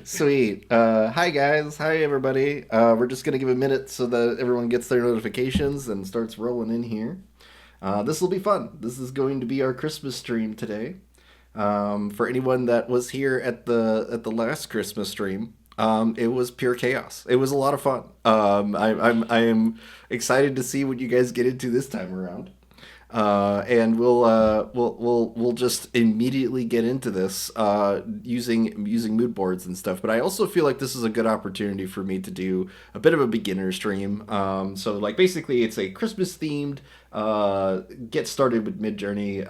Sweet. Hi guys. Hi everybody. We're just gonna give a minute so that everyone gets their notifications and starts rolling in here. This will be fun. This is going to be our Christmas stream today. For anyone that was here at the last Christmas stream, it was pure chaos. It was a lot of fun. I am excited to see what you guys get into this time around. And we'll just immediately get into this using mood boards and stuff. But I also feel like this is a good opportunity for me to do a bit of a beginner stream. So like basically it's a Christmas themed get started with Midjourney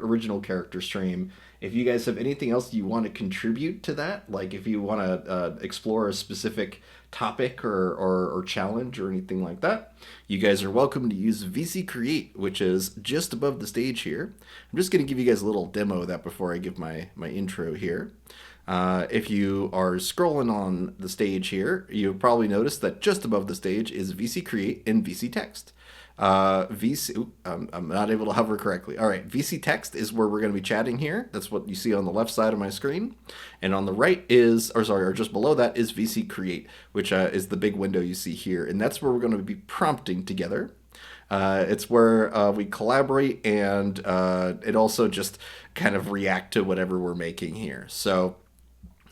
original character stream. If you guys have anything else you want to contribute to that, like if you want to explore a specific topic or challenge or anything like that, you guys are welcome to use VC Create, which is just above the stage here. I'm just going to give you guys a little demo of that before I give my intro here. If you are scrolling on the stage here, you've probably noticed that just above the stage is VC Create and VC Text. I'm not able to hover correctly. All right, VC Text is where we're going to be chatting here. That's what you see on the left side of my screen. And on the right is, or just below that is VC Create, which is the big window you see here. And that's where we're going to be prompting together. It's where we collaborate and it also just kind of react to whatever we're making here. So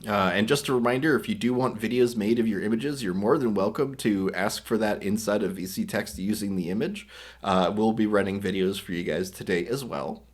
and just a reminder, if you do want videos made of your images, you're more than welcome to ask for that inside of VC Text using the image. We'll be running videos for you guys today as well.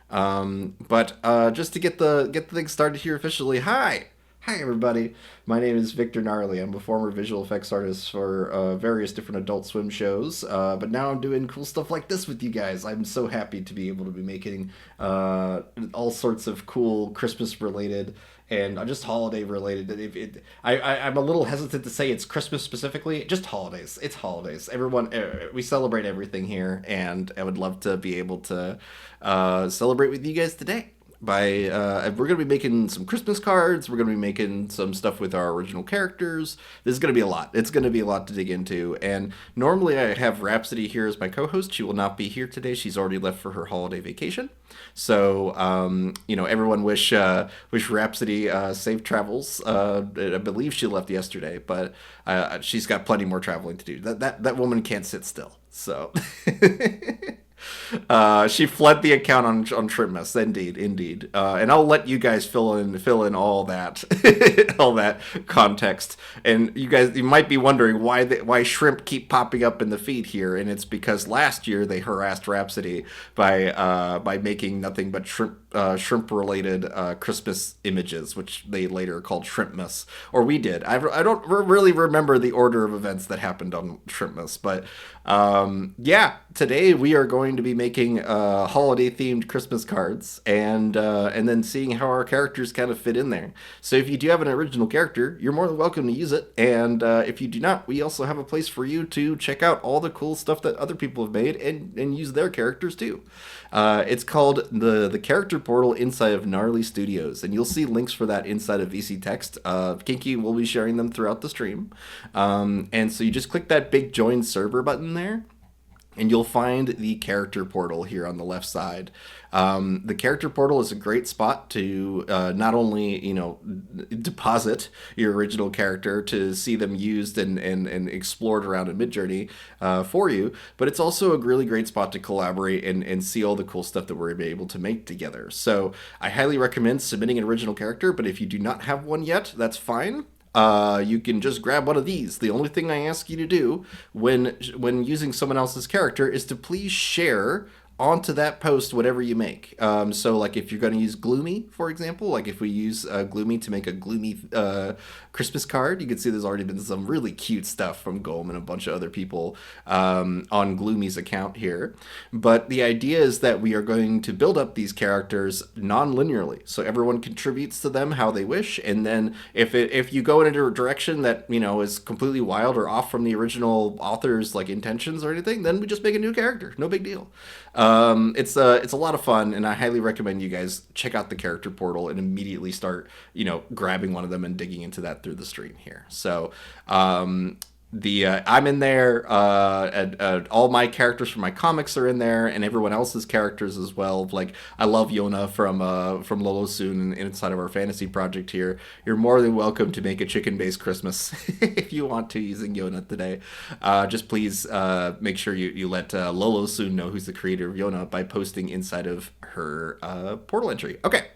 But just to get the thing started here officially, hi everybody. My name is Victor Gnarly. I'm a former visual effects artist for various different Adult Swim shows, but now I'm doing cool stuff like this with you guys. I'm so happy to be able to be making all sorts of cool Christmas related and just holiday related. I'm a little hesitant to say it's Christmas specifically. Just holidays. It's holidays. Everyone, we celebrate everything here, and I would love to be able to celebrate with you guys today. We're gonna be making some Christmas cards. We're gonna be making some stuff with our original characters. This is gonna be a lot. It's gonna be a lot to dig into. And normally I have Rhapsody here as my co-host. She will not be here today. She's already left for her holiday vacation. So everyone wish Rhapsody safe travels. I believe she left yesterday, but she's got plenty more traveling to do. That woman can't sit still. So. She fled the account on Shrimpmas, indeed, and I'll let you guys fill in all that all that context. And you might be wondering why shrimp keep popping up in the feed here, and it's because last year they harassed Rhapsody by making nothing but shrimp related Christmas images, which they later called Shrimpmas, or we did. I don't really remember the order of events that happened on Shrimpmas, but yeah, today we are going to be making holiday themed Christmas cards and then seeing how our characters kind of fit in there. So if you do have an original character, you're more than welcome to use it. And if you do not, we also have a place for you to check out all the cool stuff that other people have made and use their characters too. It's called the character portal inside of Gnarly Studios, and you'll see links for that inside of VC Text. Kinky will be sharing them throughout the stream. And so you just click that big join server button there, and you'll find the character portal here on the left side. The character portal is a great spot to not only deposit your original character to see them used and explored around in Midjourney for you, but it's also a really great spot to collaborate and see all the cool stuff that we're able to make together. So I highly recommend submitting an original character, but if you do not have one yet, that's fine. You can just grab one of these. The only thing I ask you to do when using someone else's character is to please share onto that post whatever you make. So like if you're going to use Gloomy, for example, like if we use Gloomy to make a Gloomy Christmas card, you can see there's already been some really cute stuff from Golem and a bunch of other people on Gloomy's account here. But the idea is that we are going to build up these characters non-linearly. So everyone contributes to them how they wish, and then if you go in a direction that is completely wild or off from the original author's like intentions or anything, then we just make a new character. No big deal. It's a lot of fun, and I highly recommend you guys check out the character portal and immediately start grabbing one of them and digging into that through the stream here. So I'm in there, and all my characters from my comics are in there, and everyone else's characters as well. Like I love Yona from Lolo Soon inside of our fantasy project here. You're more than welcome to make a chicken based Christmas if you want to using Yona today. Just please make sure you let Lolo Soon know who's the creator of Yona by posting inside of her portal entry. Okay.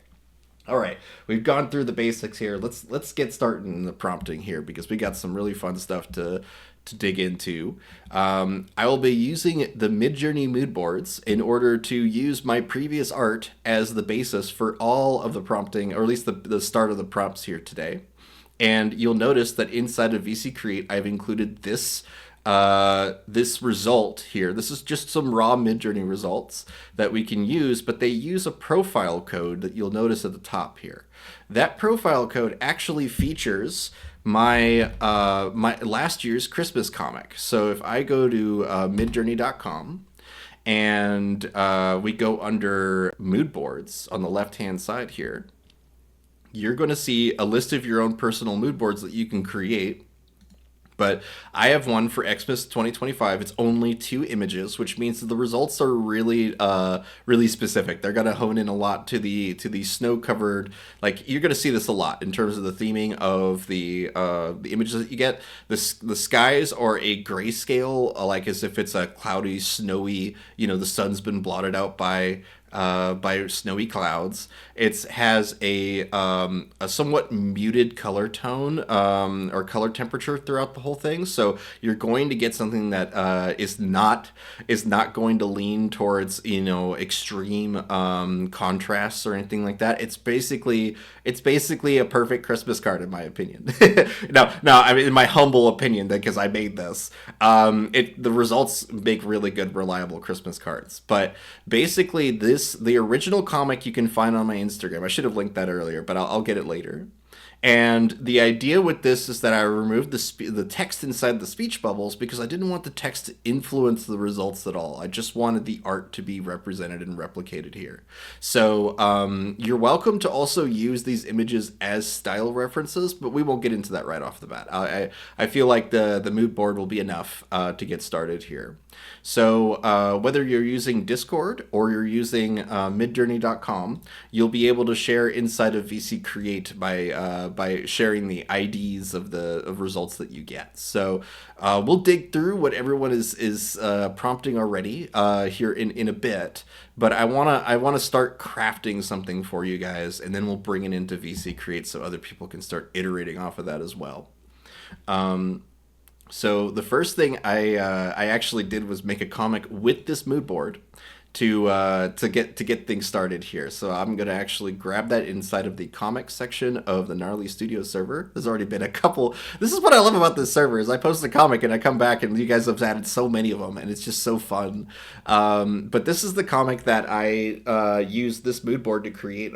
All right, we've gone through the basics here. Let's get started in the prompting here because we got some really fun stuff to dig into. I will be using the Midjourney mood boards in order to use my previous art as the basis for all of the prompting, or at least the start of the prompts here today. And you'll notice that inside of VC Create, I've included this result here. This is just some raw Midjourney results that we can use, but they use a profile code that you'll notice at the top here. That profile code actually features my last year's Christmas comic. So if I go to midjourney.com and we go under mood boards on the left hand side here, you're going to see a list of your own personal mood boards that you can create. But I have one for Xmas 2025. It's only 2 images, which means that the results are really specific. They're gonna hone in a lot to the snow-covered. Like you're gonna see this a lot in terms of the theming of the images that you get. The skies are a grayscale, like as if it's a cloudy, snowy. The sun's been blotted out by snowy clouds. It has a somewhat muted color tone or color temperature throughout the whole thing. So you're going to get something that is not going to lean towards extreme contrasts or anything like that. It's basically a perfect Christmas card in my opinion. No, I mean in my humble opinion, because I made this. The results make really good, reliable Christmas cards. But basically, the original comic you can find on my Instagram. I should have linked that earlier, but I'll get it later. And the idea with this is that I removed the text inside the speech bubbles because I didn't want the text to influence the results at all. I just wanted the art to be represented and replicated here. So you're welcome to also use these images as style references, but we won't get into that right off the bat. I feel like the mood board will be enough to get started here. So whether you're using Discord or you're using midjourney.com, you'll be able to share inside of VC Create by sharing the IDs of results that you get. So we'll dig through what everyone is prompting already here in a bit. But I wanna start crafting something for you guys, and then we'll bring it into VC Create so other people can start iterating off of that as well. So the first thing I actually did was make a comic with this mood board to get things started here. So I'm gonna actually grab that inside of the comics section of the Gnarly Studios server. There's already been a couple. This is what I love about this server is I post a comic and I come back and you guys have added so many of them and it's just so fun. But this is the comic that I used this mood board to create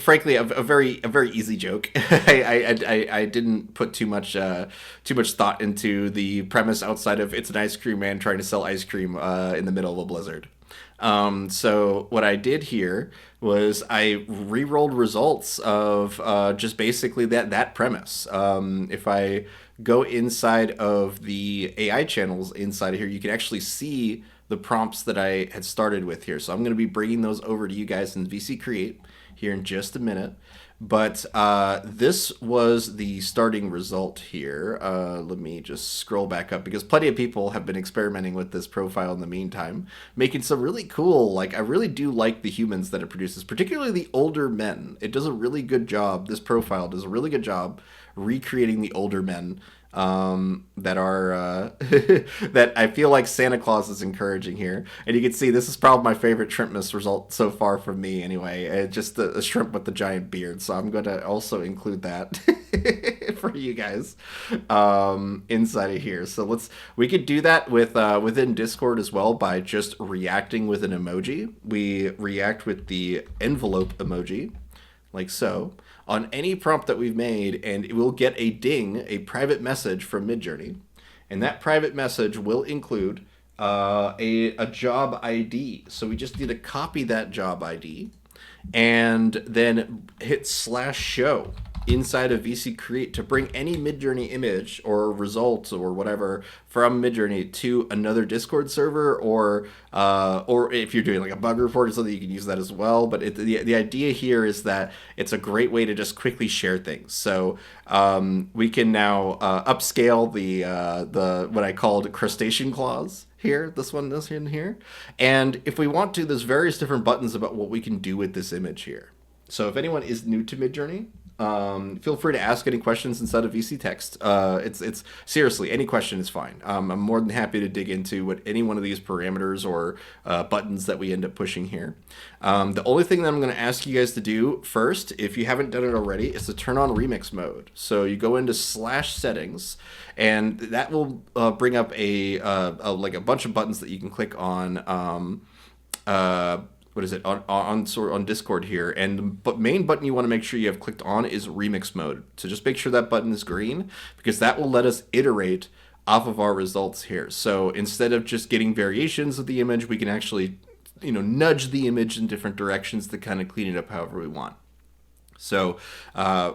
frankly a very easy joke. I didn't put too much thought into the premise outside of it's an ice cream man trying to sell ice cream in the middle of a blizzard. So what I did here was I re-rolled results of just basically that premise. If I go inside of the AI channels inside of here, you can actually see the prompts that I had started with here. So I'm going to be bringing those over to you guys in VC Create here in just a minute. But this was the starting result here. Let me just scroll back up because plenty of people have been experimenting with this profile in the meantime, making some really cool, I really do like the humans that it produces, particularly the older men. It does a really good job. This profile does a really good job recreating the older men that are that I feel like Santa Claus is encouraging here. And you can see this is probably my favorite Shrimpmas result so far from me anyway. Just a shrimp with the giant beard. So I'm going to also include that for you guys inside of here. So we could do that with within Discord as well by just reacting with an emoji. We react with the envelope emoji like so on any prompt that we've made, and it will get a ding, a private message from Midjourney, and that private message will include a job ID. So we just need to copy that job ID and then hit /show inside of VC Create to bring any Midjourney image or results or whatever from Midjourney to another Discord server, or if you're doing like a bug report or something, you can use that as well. But the idea here is that it's a great way to just quickly share things. So we can now upscale the what I called crustacean claws here. This one is in here. And if we want to, there's various different buttons about what we can do with this image here. So if anyone is new to Midjourney, feel free to ask any questions inside of VC Text. It's seriously, any question is fine. I'm more than happy to dig into what any one of these parameters or buttons that we end up pushing here. The only thing that I'm going to ask you guys to do first, if you haven't done it already, is to turn on remix mode. So you go into /settings, and that will bring up like a bunch of buttons that you can click on. What is it on Discord here, and the main button you want to make sure you have clicked on is remix mode. So just make sure that button is green, because that will let us iterate off of our results here. So instead of just getting variations of the image, we can actually nudge the image in different directions to kind of clean it up however we want. So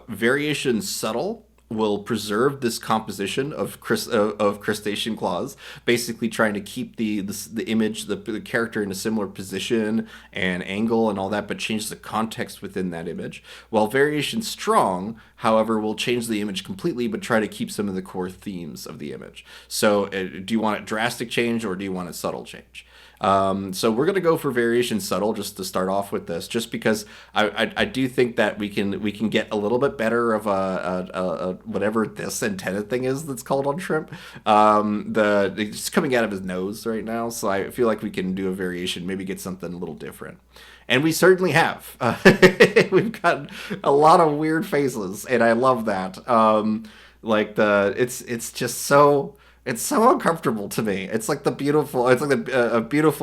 variation subtle will preserve this composition of crustacean claws, basically trying to keep the image, the character in a similar position and angle and all that, but change the context within that image. While variation strong, however, will change the image completely, but try to keep some of the core themes of the image. So do you want a drastic change or do you want a subtle change? So we're going to go for variation subtle just to start off with this, just because I do think that we can get a little bit better of a whatever this antenna thing is that's called on Shrimp. It's coming out of his nose right now, so I feel like we can do a variation, maybe get something a little different. And we certainly have. We've got a lot of weird faces, and I love that. It's just so... It's so uncomfortable to me. It's like a beautiful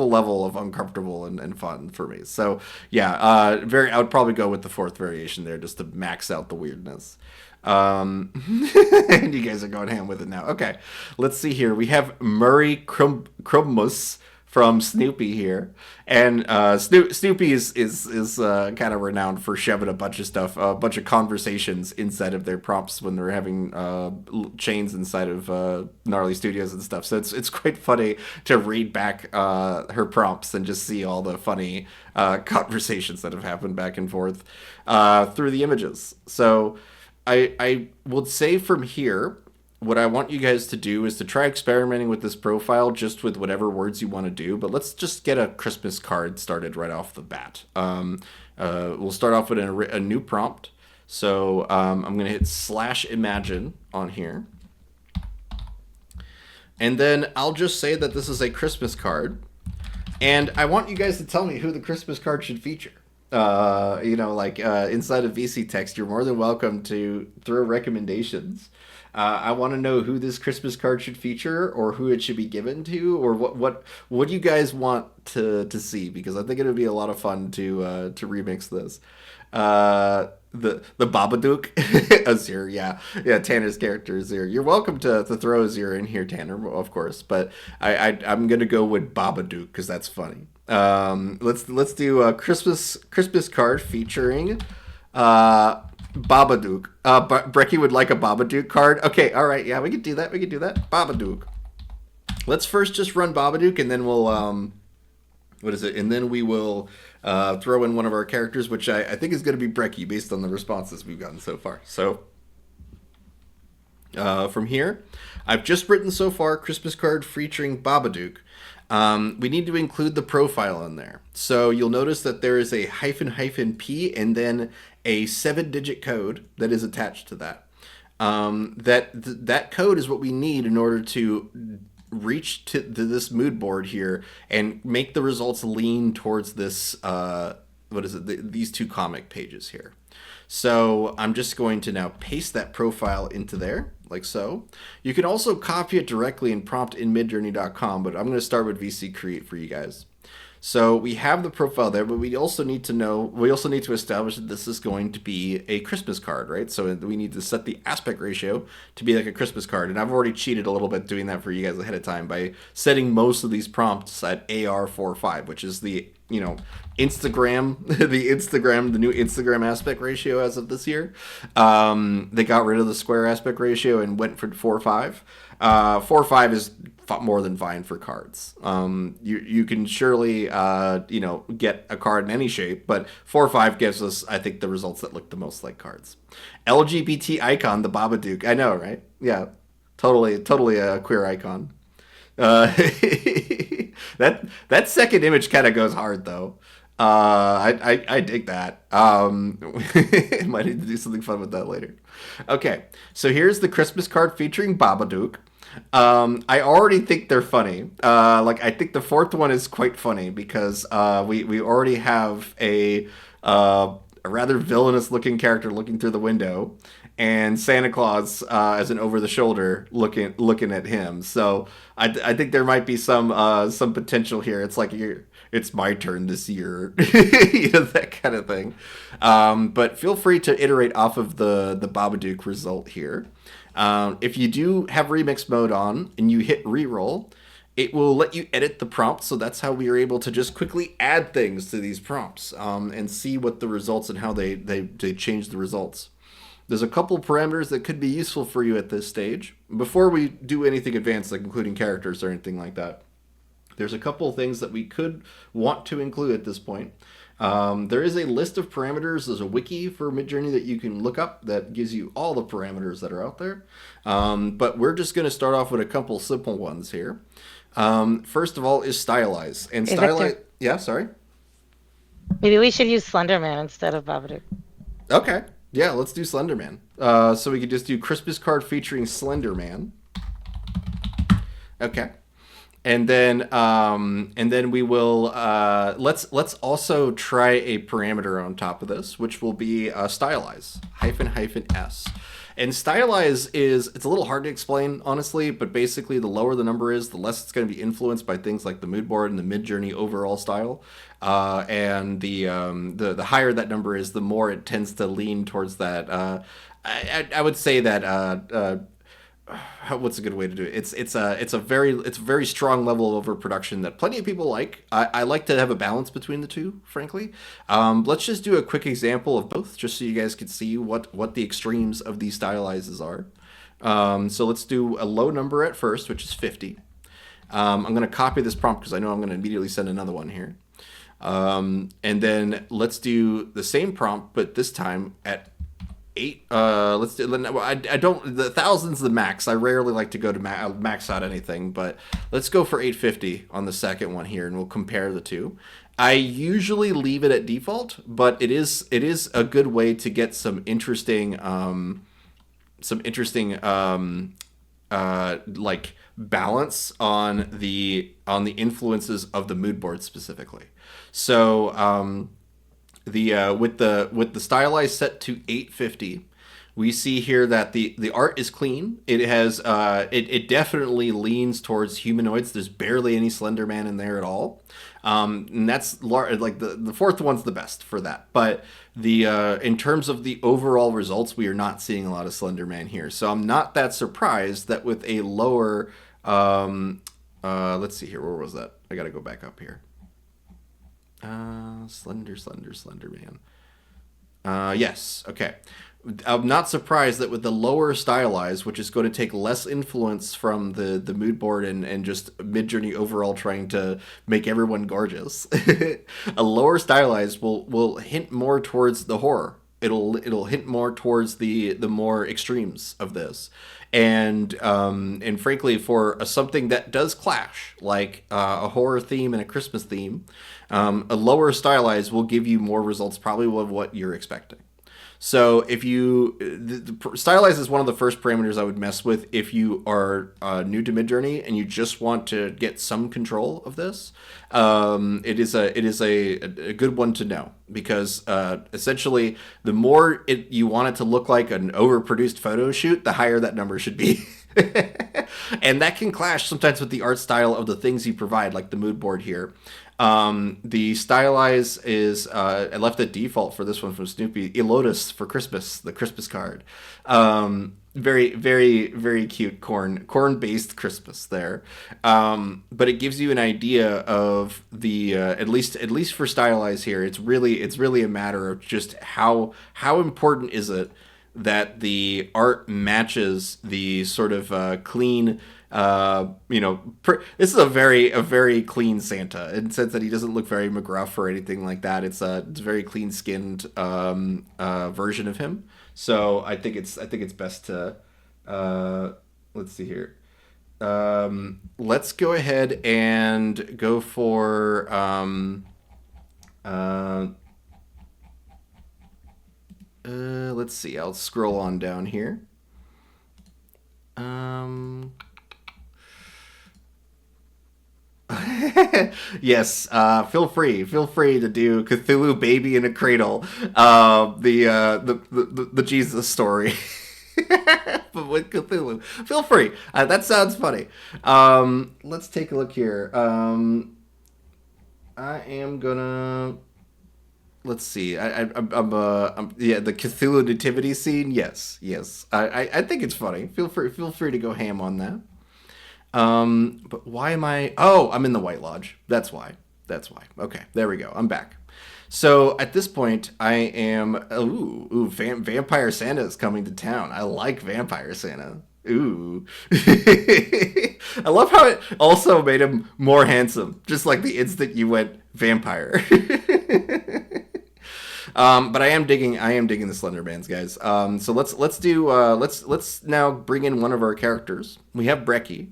level of uncomfortable and fun for me. So yeah, I would probably go with the fourth variation there just to max out the weirdness. And you guys are going ham with it now. Okay, let's see here. We have Murray Krummus from Snoopy here, and Snoopy is kind of renowned for shoving a bunch of stuff, a bunch of conversations inside of their prompts when they're having chains inside of Gnarly Studios and stuff. So it's quite funny to read back her prompts and just see all the funny conversations that have happened back and forth through the images. So I would say from here, what I want you guys to do is to try experimenting with this profile just with whatever words you want to do, but let's just get a Christmas card started right off the bat. We'll start off with a new prompt. So I'm going to hit /imagine on here. And then I'll just say that this is a Christmas card. And I want you guys to tell me who the Christmas card should feature. Inside of VC Text, you're more than welcome to throw recommendations. I want to know who this Christmas card should feature, or who it should be given to, or what do you guys want to see? Because I think it would be a lot of fun to remix this. The Babadook, Azir, yeah, Tanner's character Azir. You're welcome to throw Azir in here, Tanner, of course, but I'm gonna go with Babadook because that's funny. Let's do a Christmas card featuring Babadook. Brecky would like a Babadook card. Okay, all right, yeah, we could do that. Babadook. Let's first just run Babadook, and then we'll what is it? And then we will throw in one of our characters, which I think is going to be Brecky based on the responses we've gotten so far. So from here, I've just written so far Christmas card featuring Babadook. We need to include the profile in there. So you'll notice that there is a --P and then a 7-digit code that is attached to that. That code is what we need in order to reach to this mood board here and make the results lean towards this, these two comic pages here. So I'm just going to now paste that profile into there, like so. You can also copy it directly and prompt in midjourney.com, but I'm going to start with VC Create for you guys. So we have the profile there, but we also need to establish that this is going to be a Christmas card, right? So we need to set the aspect ratio to be like a Christmas card. And I've already cheated a little bit doing that for you guys ahead of time by setting most of these prompts at AR45, which is the Instagram, the new Instagram aspect ratio as of this year. They got rid of the square aspect ratio and went for 4:5. 4:5 is more than fine for cards. You can surely get a card in any shape, but 4:5 gives us, I think, the results that look the most like cards. LGBT icon, the Babadook. I know, right? Yeah, totally a queer icon. Uh, that second image kind of goes hard though. I dig that. Might need to do something fun with that later. Okay, so here's the Christmas card featuring Babadook. I already think they're funny. I think the fourth one is quite funny because we already have a rather villainous looking character looking through the window, and Santa Claus as an over the shoulder looking at him. So I think there might be some potential here. It's like it's my turn this year, that kind of thing. But feel free to iterate off of the Babadook result here. If you do have remix mode on and you hit reroll, it will let you edit the prompt. So that's how we are able to just quickly add things to these prompts and see what the results and how they change the results. There's a couple parameters that could be useful for you at this stage. Before we do anything advanced, like including characters or anything like that, there's a couple of things that we could want to include at this point. There is a list of parameters. There's a wiki for Midjourney that you can look up that gives you all the parameters that are out there. But we're just going to start off with a couple simple ones here. First of all is stylize. And Hey, stylize... Victor, Yeah, sorry. maybe we should use Slenderman instead of Babadook. Okay. Yeah, let's do Slenderman. So we could just do Christmas card featuring Slenderman. Okay. And then we will let's also try a parameter on top of this, which will be stylize --s. And stylize it's a little hard to explain honestly, but basically the lower the number is, the less it's going to be influenced by things like the mood board and the Midjourney overall style. And the higher that number is, the more it tends to lean towards that. I would say that what's a good way to do it? It's a very strong level of overproduction that plenty of people like. I like to have a balance between the two, frankly. Let's just do a quick example of both, just so you guys can see what the extremes of these stylizes are. So let's do a low number at first, which is 50. I'm going to copy this prompt because I know I'm going to immediately send another one here. And then let's do the same prompt, but this time at 8. Let's do. I don't. The thousand's the max. I rarely like to go to max out anything, but let's go for 850 on the second one here, and we'll compare the two. I usually leave it at default, but it is a good way to get some interesting like balance on the influences of the mood board specifically. So with the stylized set to 850, we see here that the art is clean. It has it definitely leans towards humanoids. There's barely any Slender Man in there at all. And that's like the fourth one's the best for that. But the in terms of the overall results, we are not seeing a lot of Slender Man here. So I'm not that surprised that with a lower let's see here, where was that? I got to go back up here. Slender Man. Yes. Okay. I'm not surprised that with the lower stylize, which is going to take less influence from the mood board and just Midjourney overall trying to make everyone gorgeous, a lower stylize will hint more towards the horror. It'll hint more towards the more extremes of this, and frankly, for something that does clash, like a horror theme and a Christmas theme, a lower stylize will give you more results, probably of what you're expecting. So if you stylize is one of the first parameters I would mess with if you are new to Midjourney and you just want to get some control of this. It is a good one to know, because essentially the more you want it to look like an overproduced photo shoot, the higher that number should be. And that can clash sometimes with the art style of the things you provide, like the mood board here. The stylize is I left the default for this one from Snoopy. Elotus for Christmas, the Christmas card. Very, very, very cute corn based Christmas there. But it gives you an idea of the at least for stylize here. It's really a matter of just how important is it that the art matches the sort of clean this is a very clean Santa in the sense that he doesn't look very McGruff or anything like that. It's a very clean skinned version of him. So I think it's best to let's see here. Let's go ahead and go for let's see. I'll scroll on down here. Um, yes, feel free to do Cthulhu Baby in a Cradle, the Jesus story, but with Cthulhu. Feel free. That sounds funny. Let's take a look here. I am gonna. Let's see. Yeah, the Cthulhu nativity scene. Yes, yes. I think it's funny. Feel free to go ham on that. But why am I? Oh, I'm in the White Lodge. That's why. That's why. Okay, there we go. I'm back. So at this point, I am. Vampire Santa is coming to town. I like Vampire Santa. Ooh. I love how it also made him more handsome, just like the instant you went vampire. But I am digging the Slender Bands, guys. So let's now bring in one of our characters. We have Brecky.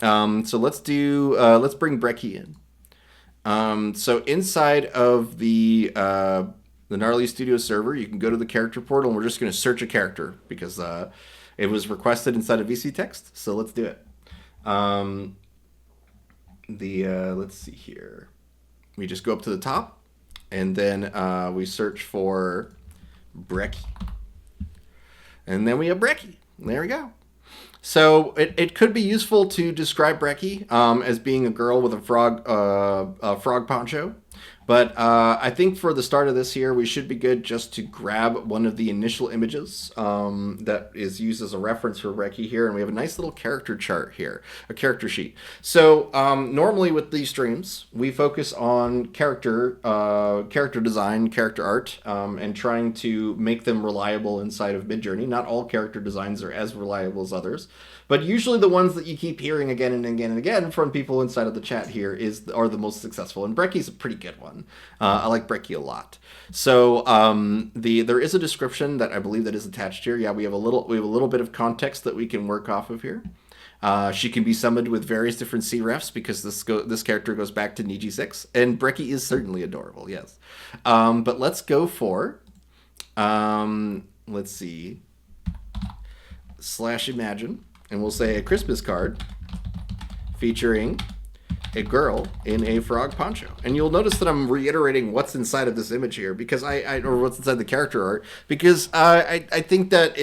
So let's bring Brecky in. So inside of the Gnarly Studio server, you can go to the character portal, and we're just going to search a character because it was requested inside of VC text. So let's do it. Let's see here. We just go up to the top, and then we search for Brecky, and then we have Brecky. There we go. So it could be useful to describe Brecky as being a girl with a frog poncho. But I think for the start of this here, we should be good just to grab one of the initial images that is used as a reference for Brecky here. And we have a nice little character chart here, a character sheet. So normally with these streams, we focus on character design, character art, and trying to make them reliable inside of Midjourney. Not all character designs are as reliable as others. But usually the ones that you keep hearing again and again and again from people inside of the chat here are the most successful. And Brecky's a pretty good one. I like Brecky a lot. So there is a description that I believe that is attached here. Yeah, we have a little bit of context that we can work off of here. She can be summoned with various different C-refs because this character goes back to Niji 6. And Brecky is certainly adorable, yes. But let's go for, let's see, /imagine. And we'll say a Christmas card featuring a girl in a frog poncho. And you'll notice that I'm reiterating what's inside of this image here because or what's inside the character art because I think that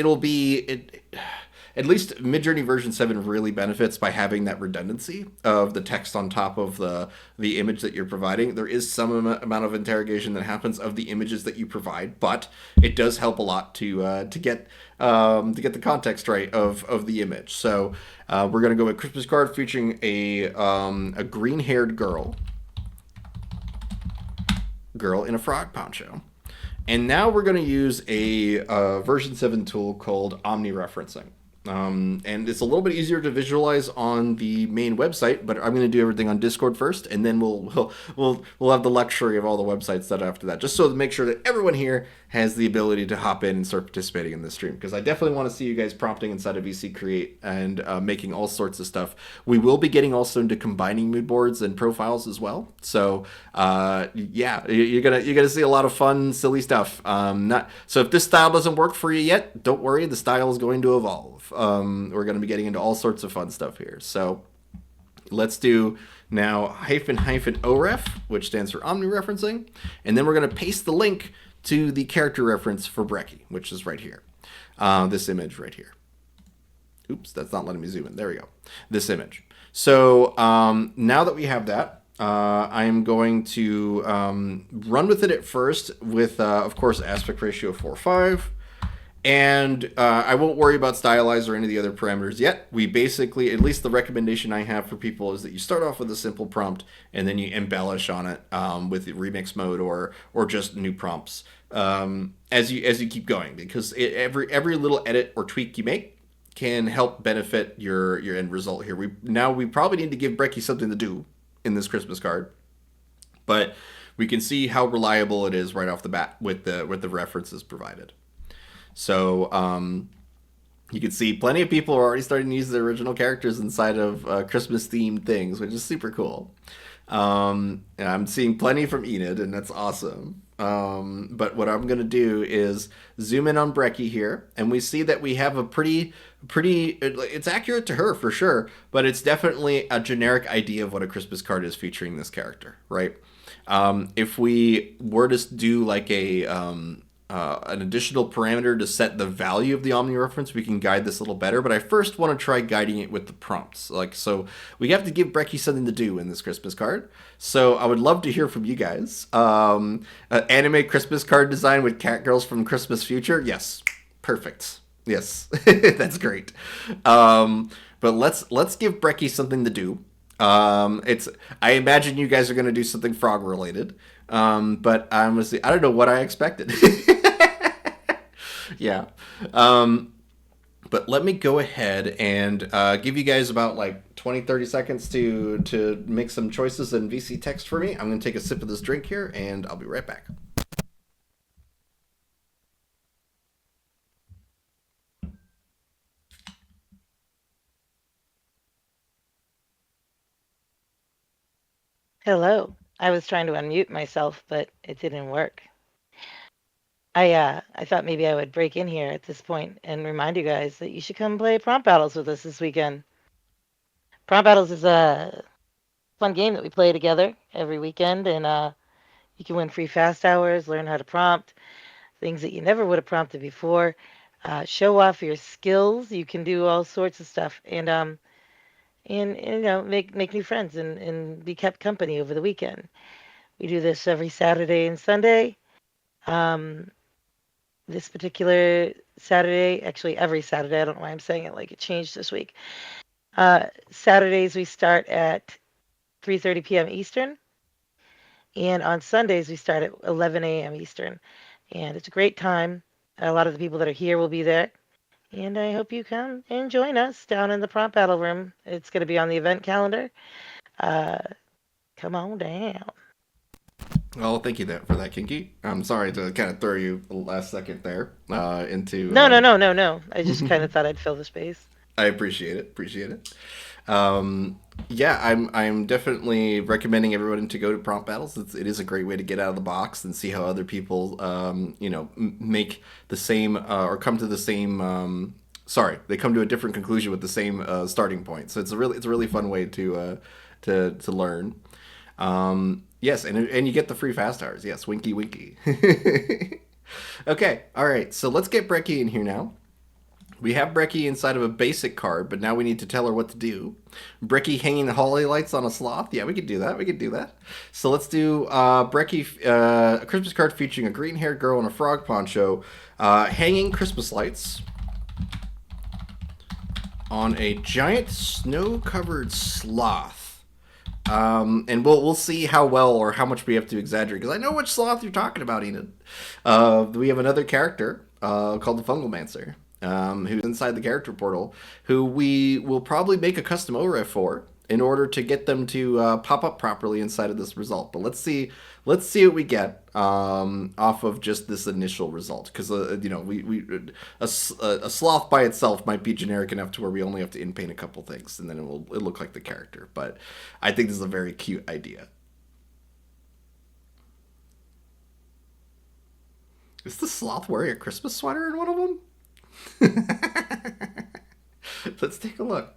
at least Midjourney version 7 really benefits by having that redundancy of the text on top of the image that you're providing. There is some amount of interrogation that happens of the images that you provide, but it does help a lot to get the context right of the image. So we're gonna go with Christmas card featuring a green-haired girl in a frog poncho. And now we're going to use a version 7 tool called omni-referencing. And it's a little bit easier to visualize on the main website, but I'm going to do everything on Discord first, and then we'll have the luxury of all the websites that after that, just so to make sure that everyone here has the ability to hop in and start participating in this stream, because I definitely want to see you guys prompting inside of VC Create and making all sorts of stuff. We will be getting also into combining mood boards and profiles as well. So yeah, you're gonna see a lot of fun, silly stuff. So if this style doesn't work for you yet, don't worry, the style is going to evolve. We're going to be getting into all sorts of fun stuff here. So let's do now --oref, which stands for omni-referencing, and then we're going to paste the link to the character reference for Brecky, which is right here. This image right here. Oops, that's not letting me zoom in. There we go. This image. So now that we have that, I am going to run with it at first with, of course, aspect ratio 4:5. And I won't worry about stylize or any of the other parameters yet. We basically, at least the recommendation I have for people is that you start off with a simple prompt and then you embellish on it with remix mode or just new prompts as you keep going, because every little edit or tweak you make can help benefit your end result here. We probably need to give Brecky something to do in this Christmas card, but we can see how reliable it is right off the bat with the references provided. So you can see plenty of people are already starting to use their original characters inside of Christmas themed things, which is super cool. And I'm seeing plenty from Enid, and that's awesome. But what I'm gonna do is zoom in on Brecky here, and we see that we have a pretty. It's accurate to her for sure, but it's definitely a generic idea of what a Christmas card is featuring this character, right? If we were to do like an additional parameter to set the value of the Omni reference, we can guide this a little better. But I first want to try guiding it with the prompts. So we have to give Brecky something to do in this Christmas card. So I would love to hear from you guys. Anime Christmas card design with cat girls from Christmas Future. Yes, perfect. Yes, that's great. But let's give Brecky something to do. It's I imagine you guys are going to do something frog related. But I'm gonna see. I don't know what I expected. Yeah. But let me go ahead and give you guys about like 20-30 seconds to make some choices in VC text for me. I'm going to take a sip of this drink here, and I'll be right back. Hello. I was trying to unmute myself, but it didn't work. I thought maybe I would break in here at this point and remind you guys that you should come play prompt battles with us this weekend. Prompt battles is a fun game that we play together every weekend, and you can win free fast hours, learn how to prompt things that you never would have prompted before, show off your skills. You can do all sorts of stuff, and make new friends and be kept company over the weekend. We do this every Saturday and Sunday. Um, this particular Saturday, actually every Saturday, I don't know why I'm saying it like it changed this week. Saturdays we start at 3:30 p.m. Eastern, and on Sundays we start at 11 a.m. Eastern. And it's a great time. A lot of the people that are here will be there. And I hope you come and join us down in the prompt battle room. It's going to be on the event calendar. Uh, Come on down. Well, thank you for that, Kinky. I'm sorry to kind of throw you the last second there into. No, no, no, no, no. I just kind of thought I'd fill the space. I appreciate it. Appreciate it. Um, yeah, I'm definitely recommending everyone to go to prompt battles. It is a great way to get out of the box and see how other people, make the same or come to the same. Sorry, they come to a different conclusion with the same starting point. So it's a really fun way to learn. Yes, and you get the free fast hours. Yes, winky winky. Okay, all right. So let's get Brecky in here now. We have Brecky inside of a basic card, but now we need to tell her what to do. Brecky hanging the holiday lights on a sloth. Yeah, we could do that. We could do that. So let's do Brecky, a Christmas card featuring a green-haired girl in a frog poncho, hanging Christmas lights on a giant snow-covered sloth. And we'll see how well or how much we have to exaggerate, because I know which sloth you're talking about, Enid. We have another character called the Fungalmancer, who's inside the character portal, who we will probably make a custom OREF for in order to get them to pop up properly inside of this result. But let's see what we get off of just this initial result, because a sloth by itself might be generic enough to where we only have to inpaint a couple things, and then it'll look like the character. But I think this is a very cute idea. Is the sloth wearing a Christmas sweater in one of them? Let's take a look.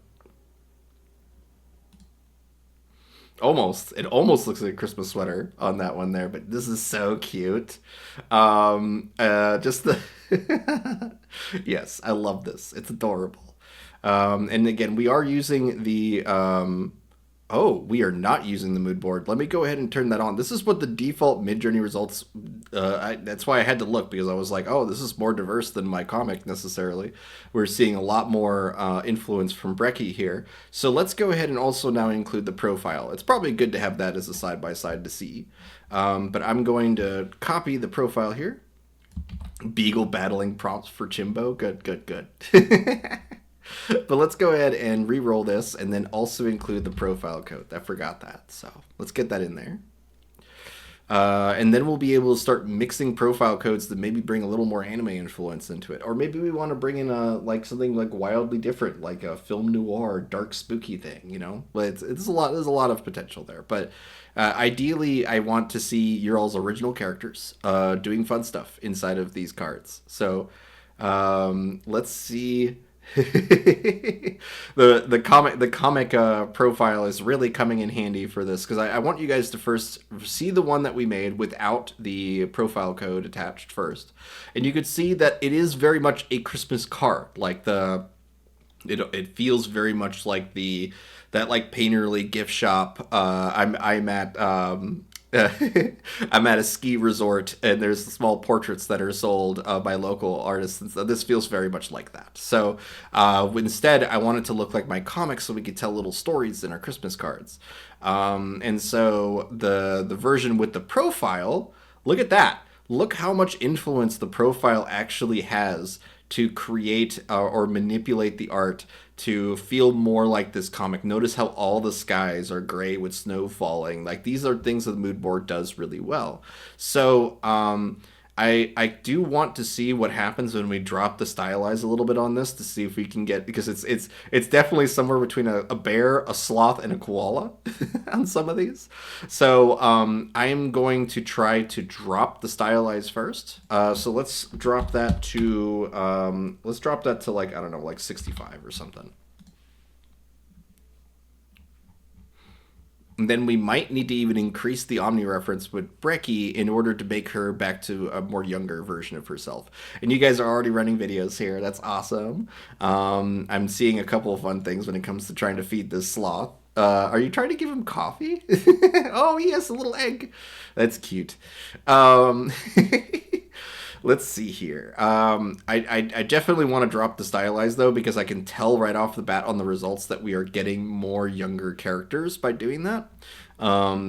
Almost. It almost looks like a Christmas sweater on that one there, but this is so cute. Just the yes, I love this. It's adorable. And again, we are using Oh, we are not using the mood board. Let me go ahead and turn that on. This is what the default Midjourney results. That's why I had to look because I was like, oh, this is more diverse than my comic necessarily. We're seeing a lot more influence from Brecky here. So let's go ahead and also now include the profile. It's probably good to have that as a side by side to see. But I'm going to copy the profile here. Beagle battling prompts for Chimbo. Good, good, good. But let's go ahead and re-roll this and then also include the profile code. I forgot that. So let's get that in there. And then we'll be able to start mixing profile codes that maybe bring a little more anime influence into it. Or maybe we want to bring in like something like wildly different, like a film noir, dark spooky thing, you know? But it's a lot, there's a lot of potential there. But ideally, I want to see your all's original characters doing fun stuff inside of these cards. So let's see. The comic profile is really coming in handy for this because I want you guys to first see the one that we made without the profile code attached first, and you could see that it is very much a Christmas card. Like it feels very much like the that like Painterly gift shop. I'm at I'm at a ski resort and there's small portraits that are sold by local artists, and so this feels very much like that. So instead, I want it to look like my comics so we could tell little stories in our Christmas cards. And so the version with the profile, look at that. Look how much influence the profile actually has to create or manipulate the art to feel more like this comic. Notice how all the skies are gray with snow falling. Like these are things that the mood board does really well. So I do want to see what happens when we drop the stylize a little bit on this to see if we can get, because it's definitely somewhere between a bear, a sloth, and a koala on some of these. So I am going to try to drop the stylize first. So let's drop that to like, I don't know, like 65 or something. And then we might need to even increase the omni reference with Brecky in order to make her back to a more younger version of herself. And you guys are already running videos here. That's awesome. I'm seeing a couple of fun things when it comes to trying to feed this sloth. Are you trying to give him coffee? Oh, he has a little egg. That's cute. Let's see here. I definitely want to drop the stylized though because I can tell right off the bat on the results that we are getting more younger characters by doing that.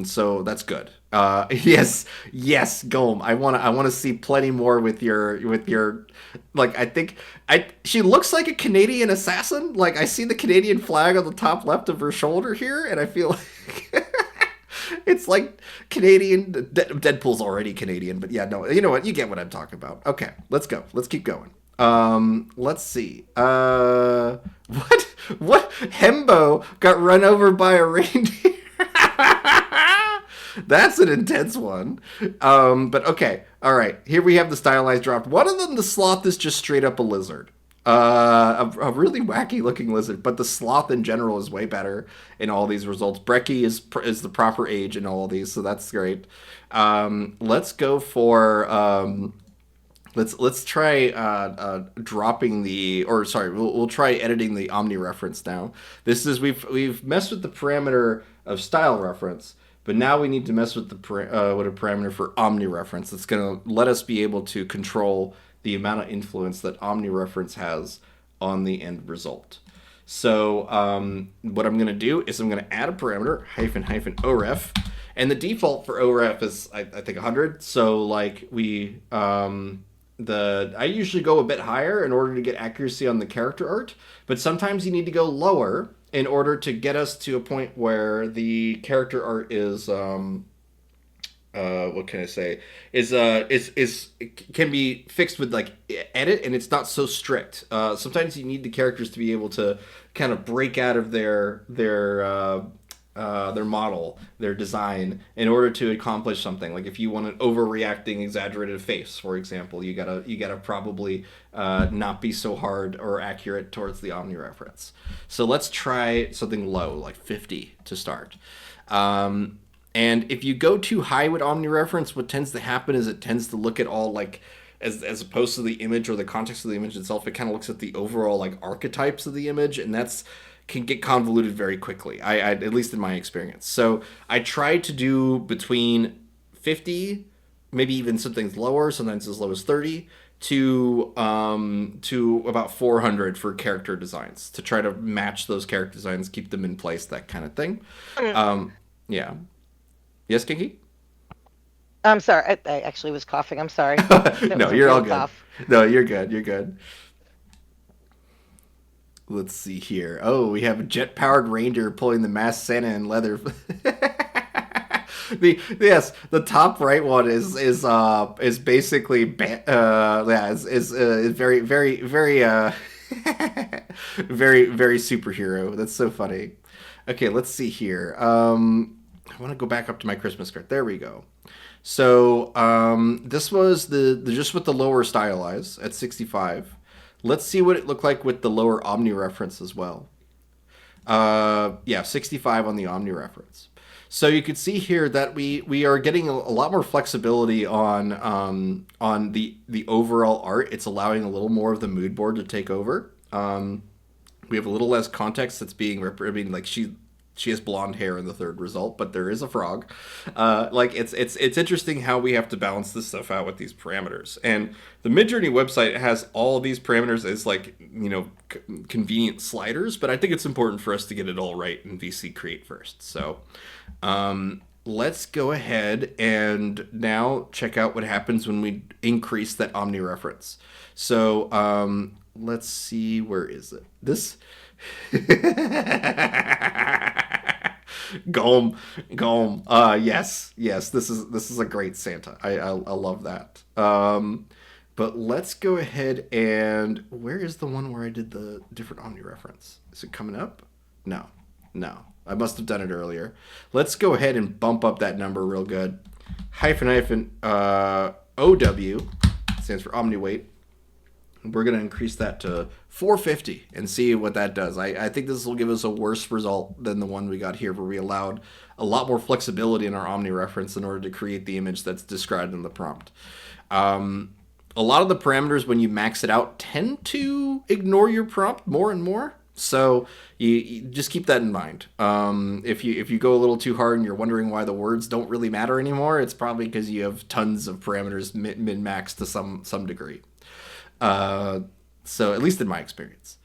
So that's good. Yes, Golem. I want to see plenty more with your like I think I she looks like a Canadian assassin. Like I see the Canadian flag on the top left of her shoulder here, and I feel like it's like Canadian. Deadpool's already Canadian, but yeah, no, you know what? You get what I'm talking about. Okay, let's go. Let's keep going. Let's see. What? What? Hembo got run over by a reindeer. That's an intense one. But okay. All right. Here we have the stylized drop. One of them, the sloth, is just straight up a lizard. A really wacky looking lizard, but the sloth in general is way better in all these results. Brecky is the proper age in all of these, so that's great. Let's go for let's try dropping the, or sorry, we'll try editing the omni reference now. This is we've messed with the parameter of style reference, but now we need to mess with the with a parameter for omni reference. That's going to let us be able to control the amount of influence that omni reference has on the end result. So what I'm going to do is I'm going to add a parameter hyphen oref, and the default for oref is I think 100. So like I usually go a bit higher in order to get accuracy on the character art, but sometimes you need to go lower in order to get us to a point where the character art is what can I say, is can be fixed with like edit, and it's not so strict. Sometimes you need the characters to be able to kind of break out of their model, their design, in order to accomplish something. Like if you want an overreacting, exaggerated face, for example, you gotta probably not be so hard or accurate towards the omni reference. So let's try something low, like 50 to start. And if you go too high with omni reference, what tends to happen is it tends to look at all like as opposed to the image or the context of the image itself. It kind of looks at the overall like archetypes of the image, and that's can get convoluted very quickly. I at least in my experience. So I try to do between 50, maybe even some things lower, sometimes as low as 30, to about 400 for character designs to try to match those character designs, keep them in place, that kind of thing. Mm, Yeah. Yes, Kinky? I'm sorry. I actually was coughing. I'm sorry. That No, was a you're all real good. cough. No, you're good. You're good. Let's see here. Oh, we have a jet-powered ranger pulling the masked Santa in leather. The top right one is basically is very very very superhero. That's so funny. Okay, let's see here. I want to go back up to my Christmas card. There we go. So this was the just with the lower stylize at 65. Let's see what it looked like with the lower Omni reference as well. Yeah, 65 on the Omni reference. So you can see here that we are getting a lot more flexibility on the overall art. It's allowing a little more of the mood board to take over. We have a little less context that's being I mean, like she has blonde hair in the third result, but there is a frog. Like it's interesting how we have to balance this stuff out with these parameters. And the Midjourney website has all these parameters as like convenient sliders, but I think it's important for us to get it all right in VC Create first. So let's go ahead and now check out what happens when we increase that Omni reference. So let's see, where is it? This. Gulm, Gulm. Yes. This is a great Santa. I love that. But let's go ahead and where is the one where I did the different Omni reference? Is it coming up? No, no. I must have done it earlier. Let's go ahead and bump up that number real good. Hyphen OW stands for Omni weight. We're going to increase that to 450 and see what that does. I think this will give us a worse result than the one we got here, where we allowed a lot more flexibility in our Omni reference in order to create the image that's described in the prompt. A lot of the parameters, when you max it out, tend to ignore your prompt more and more. So you just keep that in mind. If you go a little too hard and you're wondering why the words don't really matter anymore, it's probably because you have tons of parameters min-max to some degree. So at least in my experience.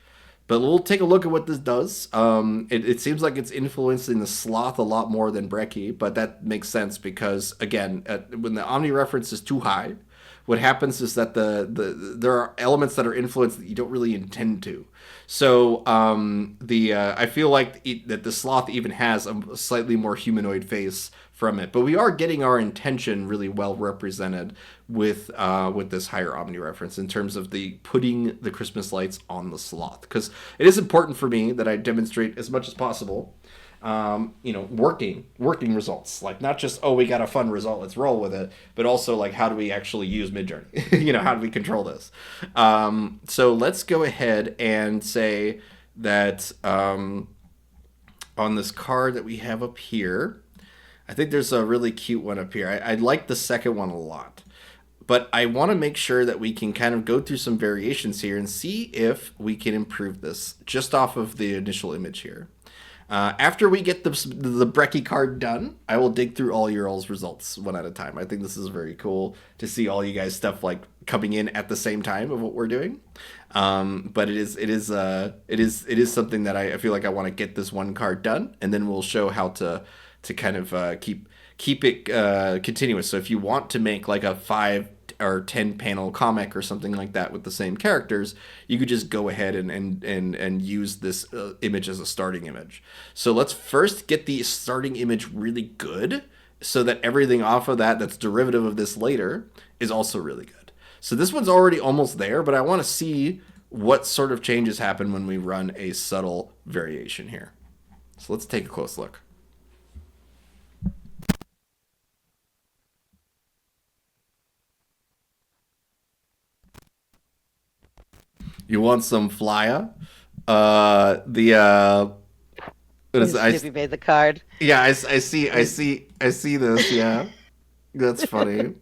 But we'll take a look at what this does. It seems like it's influencing the sloth a lot more than Brekkie, but that makes sense because, again, when the Omni reference is too high, what happens is that there are elements that are influenced that you don't really intend to. So I feel like that the sloth even has a slightly more humanoid face from it, but we are getting our intention really well represented with this higher Omni reference in terms of the putting the Christmas lights on the sloth, because it is important for me that I demonstrate as much as possible working results, like not just, oh, we got a fun result, let's roll with it, but also like, how do we actually use Midjourney? How do we control this? So let's go ahead and say that on this card that we have up here, I think there's a really cute one up here. I like the second one a lot, but I want to make sure that we can kind of go through some variations here and see if we can improve this just off of the initial image here. After we get the Brekkie card done, I will dig through all your all's results one at a time. I think this is very cool to see all you guys' stuff like coming in at the same time of what we're doing. But it is something that I feel like I want to get this one card done, and then we'll show how to kind of keep it continuous. So if you want to make like a 5 or 10 panel comic or something like that with the same characters, you could just go ahead and use this image as a starting image. So let's first get the starting image really good, so that everything off of that that's derivative of this later is also really good. So this one's already almost there, but I want to see what sort of changes happen when we run a subtle variation here. So let's take a close look. You want some flyer? What is it? Snoopy made the card. Yeah, I see this. Yeah, that's funny.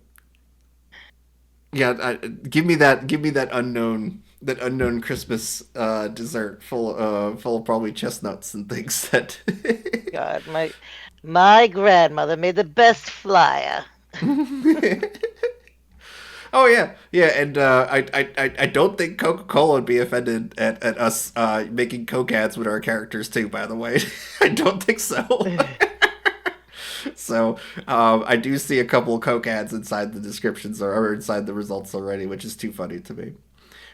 Yeah, give me that unknown that unknown Christmas dessert full of probably chestnuts and things that. God, my grandmother made the best flyer. Oh yeah, yeah, and I don't think Coca Cola would be offended at us making Coke ads with our characters too. By the way, I don't think so. So I do see a couple of Coke ads inside the descriptions or inside the results already, which is too funny to me.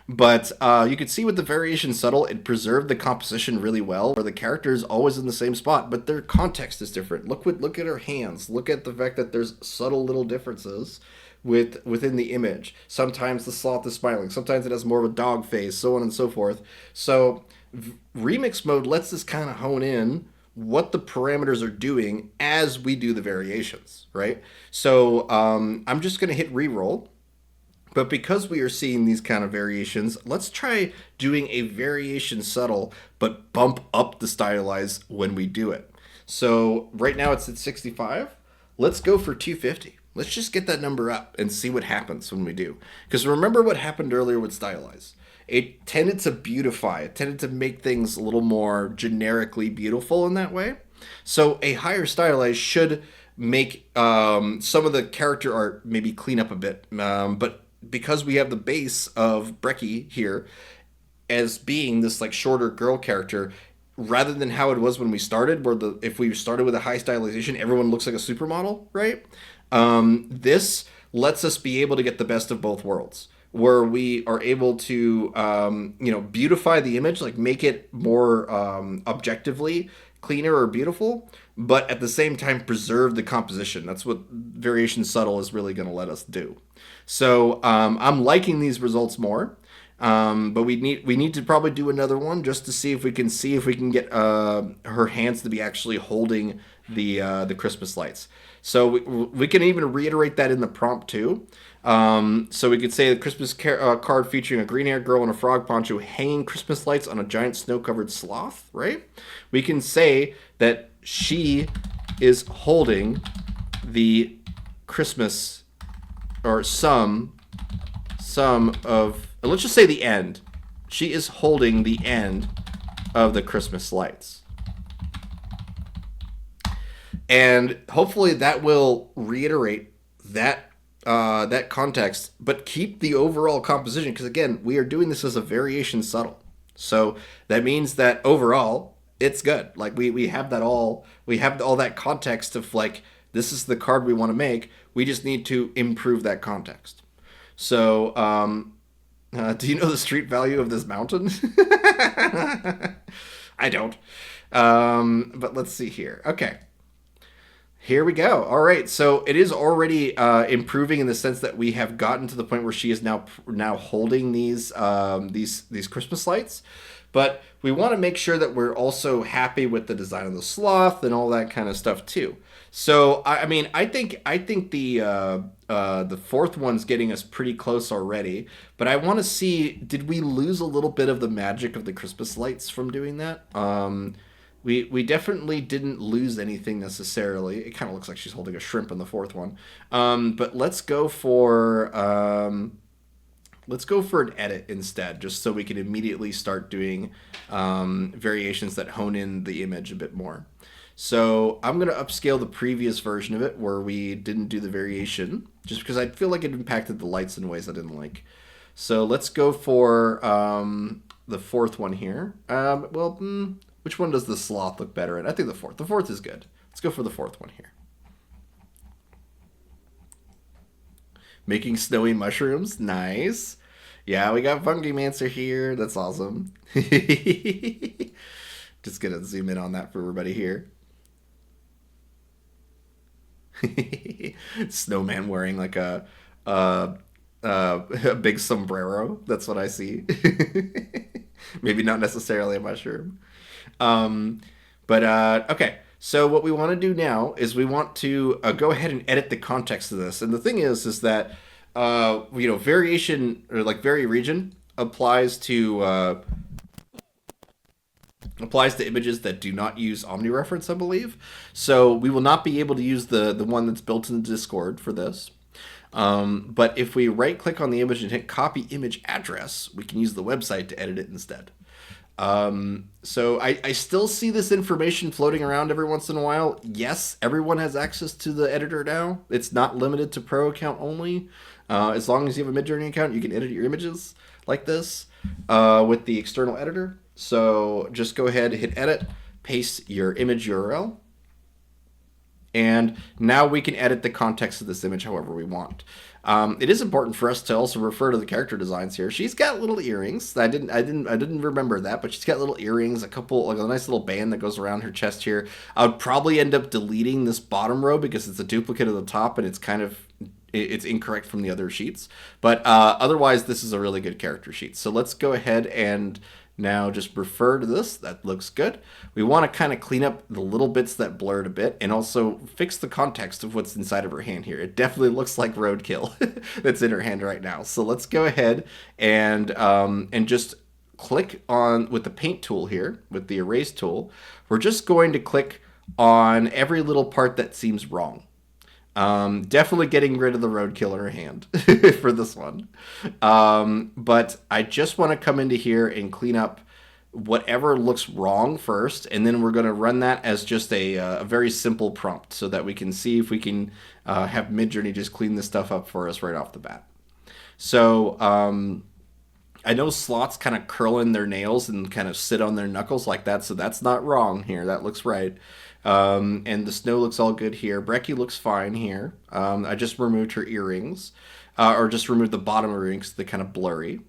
But you can see with the variation subtle, it preserved the composition really well, where the character is always in the same spot, but their context is different. Look at her hands. Look at the fact that there's subtle little differences within the image. Sometimes the sloth is smiling. Sometimes it has more of a dog face, so on and so forth. So remix mode lets us kind of hone in what the parameters are doing as we do the variations, right? So I'm just going to hit reroll. But because we are seeing these kind of variations, let's try doing a variation subtle, but bump up the stylize when we do it. So right now it's at 65. Let's go for 250. Let's just get that number up and see what happens when we do. Because remember what happened earlier with stylize. It tended to beautify. It tended to make things a little more generically beautiful in that way. So a higher stylize should make some of the character art maybe clean up a bit. But because we have the base of Brecky here as being this like shorter girl character, rather than how it was when we started, where the if we started with a high stylization, everyone looks like a supermodel, right? This lets us be able to get the best of both worlds, where we are able to beautify the image, like make it more objectively cleaner or beautiful, but at the same time preserve the composition. That's what variation subtle is really going to let us do. So I'm liking these results more. But we need to probably do another one just to see if we can get her hands to be actually holding the Christmas lights. So we can even reiterate that in the prompt too. So we could say the Christmas card featuring a green-haired girl in a frog poncho hanging Christmas lights on a giant snow-covered sloth, right? We can say that she is holding the Christmas or some of, let's just say the end. She is holding the end of the Christmas lights. And hopefully that will reiterate that that context, but keep the overall composition, because again, we are doing this as a variation subtle. So that means that overall it's good. Like we have that we have all that context of like, this is the card we want to make. We just need to improve that context. So do you know the street value of this mountain? I don't. But let's see here. Okay. Here we go. All right, so it is already improving in the sense that we have gotten to the point where she is now holding these Christmas lights, but we want to make sure that we're also happy with the design of the sloth and all that kind of stuff too. So I mean, I think the fourth one's getting us pretty close already, but I want to see, did we lose a little bit of the magic of the Christmas lights from doing that? We definitely didn't lose anything necessarily. It kind of looks like she's holding a shrimp in the fourth one. But let's go for an edit instead, just so we can immediately start doing variations that hone in the image a bit more. So I'm going to upscale the previous version of it where we didn't do the variation, just because I feel like it impacted the lights in ways I didn't like. So let's go for the fourth one here. Which one does the sloth look better in? I think the fourth. The fourth is good. Let's go for the fourth one here. Making snowy mushrooms. Nice. Yeah, we got Fungi Mancer here. That's awesome. Just gonna zoom in on that for everybody here. Snowman wearing like a big sombrero. That's what I see. Maybe not necessarily a mushroom. Okay. So what we want to do now is we want to go ahead and edit the context of this. And the thing is that variation or like vary region applies to images that do not use OmniReference, I believe. So we will not be able to use the one that's built into Discord for this. But if we right click on the image and hit copy image address, we can use the website to edit it instead. So I still see this information floating around every once in a while. Yes, everyone has access to the editor now. It's not limited to Pro account only. As long as you have a Midjourney account, you can edit your images like this with the external editor. So just go ahead, hit edit, paste your image URL, and now we can edit the context of this image however we want. It is important for us to also refer to the character designs here. She's got little earrings. I didn't remember that, but she's got little earrings, a couple, like a nice little band that goes around her chest here. I would probably end up deleting this bottom row because it's a duplicate of the top and it's incorrect from the other sheets. But otherwise, this is a really good character sheet. So let's go ahead and now just refer to this. That looks good. We want to kind of clean up the little bits that blurred a bit and also fix the context of what's inside of her hand here. It definitely looks like roadkill that's in her hand right now. So let's go ahead and just click on with the paint tool here, with the erase tool. We're just going to click on every little part that seems wrong. Definitely getting rid of the roadkill in her hand for this one. But I just want to come into here and clean up whatever looks wrong first, and then we're going to run that as just a very simple prompt so that we can see if we can have Midjourney just clean this stuff up for us right off the bat. So I know Slots kind of curl in their nails and kind of sit on their knuckles like that, so that's not wrong here. That looks right. And the snow looks all good here. Brecky looks fine here. I just removed her earrings, or just removed the bottom earrings, they're kind of blurry.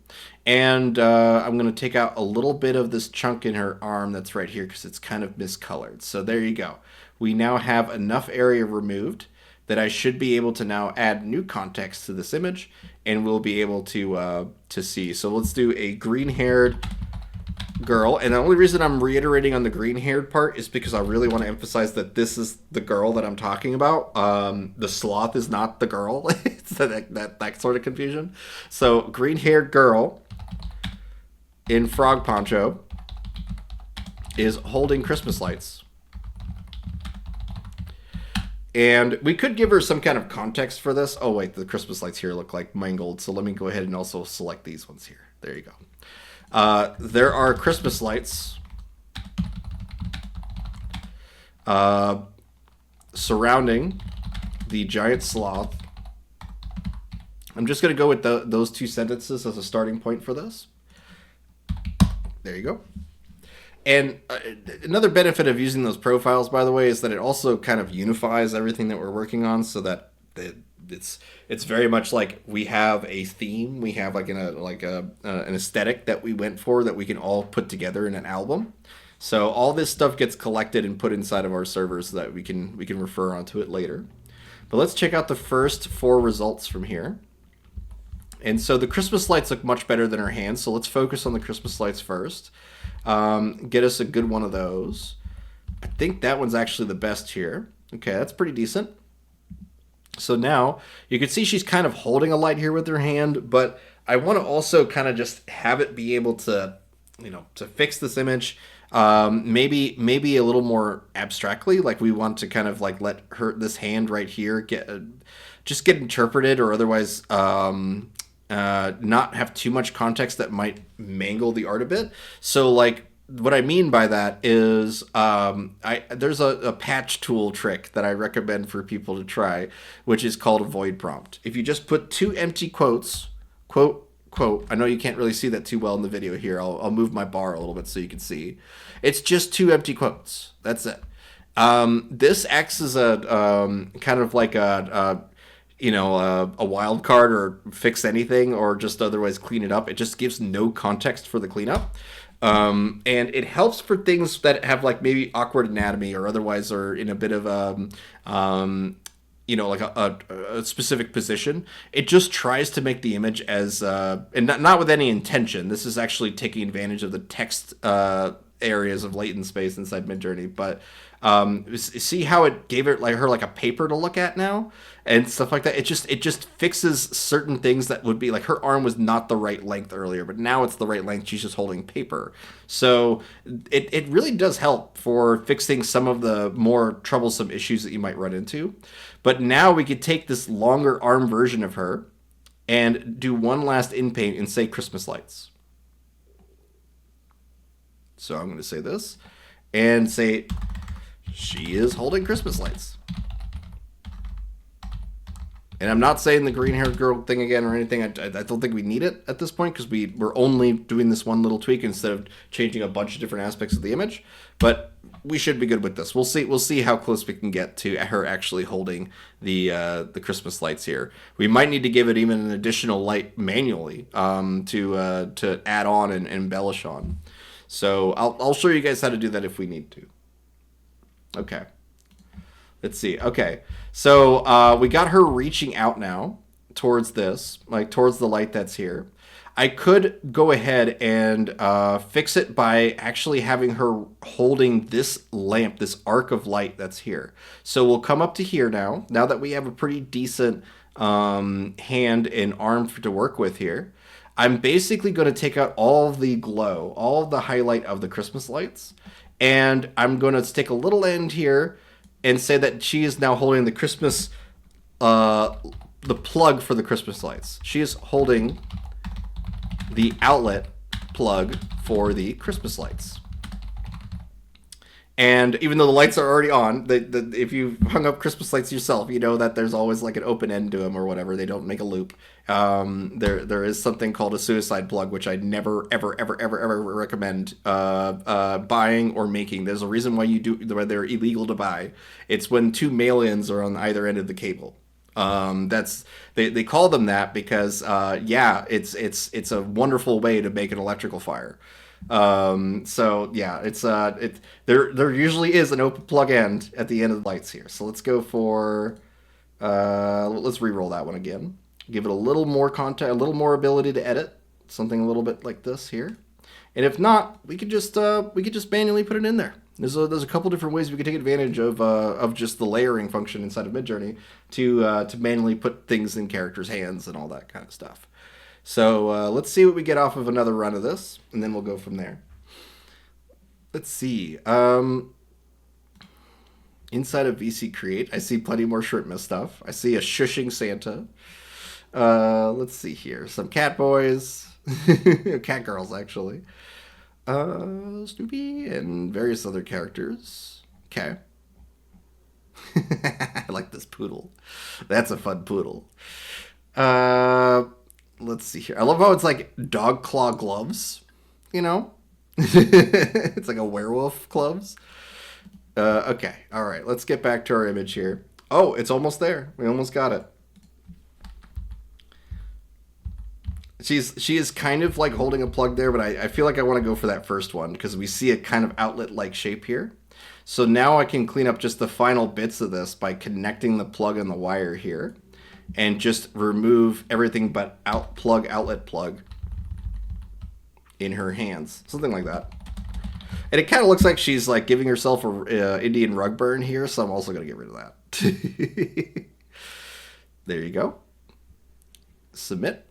And I'm going to take out a little bit of this chunk in her arm that's right here because it's kind of miscolored. So there you go. We now have enough area removed that I should be able to now add new context to this image, and we'll be able to see. So let's do a green-haired girl, and the only reason I'm reiterating on the green-haired part is because I really want to emphasize that this is the girl that I'm talking about. The sloth is not the girl. It's that sort of confusion. So green-haired girl in frog poncho is holding Christmas lights. And we could give her some kind of context for this. Oh, wait, the Christmas lights here look like mangled. So let me go ahead and also select these ones here. There you go. There are Christmas lights surrounding the giant sloth. I'm just going to go with those two sentences as a starting point for this. There you go. And another benefit of using those profiles, by the way, is that it also kind of unifies everything that we're working on, so that it's very much like we have a theme, we have like an aesthetic that we went for that we can all put together in an album. So all this stuff gets collected and put inside of our server so that we can refer onto it later. But let's check out the first 4 results from here. And so the Christmas lights look much better than her hands, so let's focus on the Christmas lights first. Get us a good one of those. I think that one's actually the best here. Okay, that's pretty decent. So now you can see she's kind of holding a light here with her hand, but I want to also kind of just have it be able to, to fix this image. Maybe a little more abstractly, like we want to kind of like let this hand right here get interpreted, or otherwise not have too much context that might mangle the art a bit. So like what I mean by that is there's a patch tool trick that I recommend for people to try, which is called a void prompt. If you just put 2 empty quotes, quote, I know you can't really see that too well in the video here. I'll move my bar a little bit so you can see. It's just 2 empty quotes. That's it. This acts as a kind of like a wild card, or fix anything, or just otherwise clean it up. It just gives no context for the cleanup. And it helps for things that have like maybe awkward anatomy, or otherwise are in a bit of like a specific position. It just tries to make the image as and not with any intention. This is actually taking advantage of the text areas of latent space inside Midjourney, but see how it gave it like her like a paper to look at now and stuff like that. It just fixes certain things that would be like her arm was not the right length earlier, but now it's the right length. She's just holding paper, so it really does help for fixing some of the more troublesome issues that you might run into. But now we could take this longer arm version of her and do one last in paint and say Christmas lights. So I'm going to say this and say she is holding Christmas lights. And I'm not saying the green haired girl thing again or anything. I don't think we need it at this point because we're only doing this one little tweak instead of changing a bunch of different aspects of the image. But we should be good with this. We'll see how close we can get to her actually holding the Christmas lights here. We might need to give it even an additional light manually to add on and embellish on. So I'll show you guys how to do that if we need to. Okay. Let's see. Okay. So we got her reaching out now towards this, like towards the light that's here. I could go ahead and fix it by actually having her holding this lamp, this arc of light that's here. So we'll come up to here now that we have a pretty decent hand and arm to work with here. I'm basically going to take out all of the glow, all of the highlight of the Christmas lights, and I'm going to stick a little end here and say that she is now holding the Christmas, the plug for the Christmas lights. She is holding the outlet plug for the Christmas lights. And even though the lights are already on, if you hung up Christmas lights yourself, you know that there's always like an open end to them or whatever. They don't make a loop. There is something called a suicide plug, which I never, ever, ever, ever, ever recommend buying or making. There's a reason why they're illegal to buy. It's when two mail-ins are on either end of the cable. They call them that because it's a wonderful way to make an electrical fire. So yeah, there usually is an open plug end at the end of the lights here. So let's go for let's re-roll that one again. Give it a little more content, a little more ability to edit, something a little bit like this here. And if not, we could just manually put it in there. There's a couple different ways we could take advantage of just the layering function inside of Midjourney to manually put things in characters' hands and all that kind of stuff. So let's see what we get off of another run of this, and then we'll go from there. Let's see. Inside of VC Create, I see plenty more Shrimpmas stuff. I see a shushing Santa. Let's see here. Some cat boys. Cat girls, actually. Snoopy and various other characters. Okay. I like this poodle. That's a fun poodle. Let's see here. I love how it's like dog claw gloves, you know? It's like a werewolf gloves. Okay. All right. Let's get back to our image here. Oh, it's almost there. We almost got it. She is kind of like holding a plug there, but I feel like I want to go for that first one because we see a kind of outlet-like shape here. So now I can clean up just the final bits of this by connecting the plug and the wire here and just remove everything but outlet plug in her hands. Something like that. And it kind of looks like she's like giving herself a Indian rug burn here, so I'm also going to get rid of that. There you go. Submit.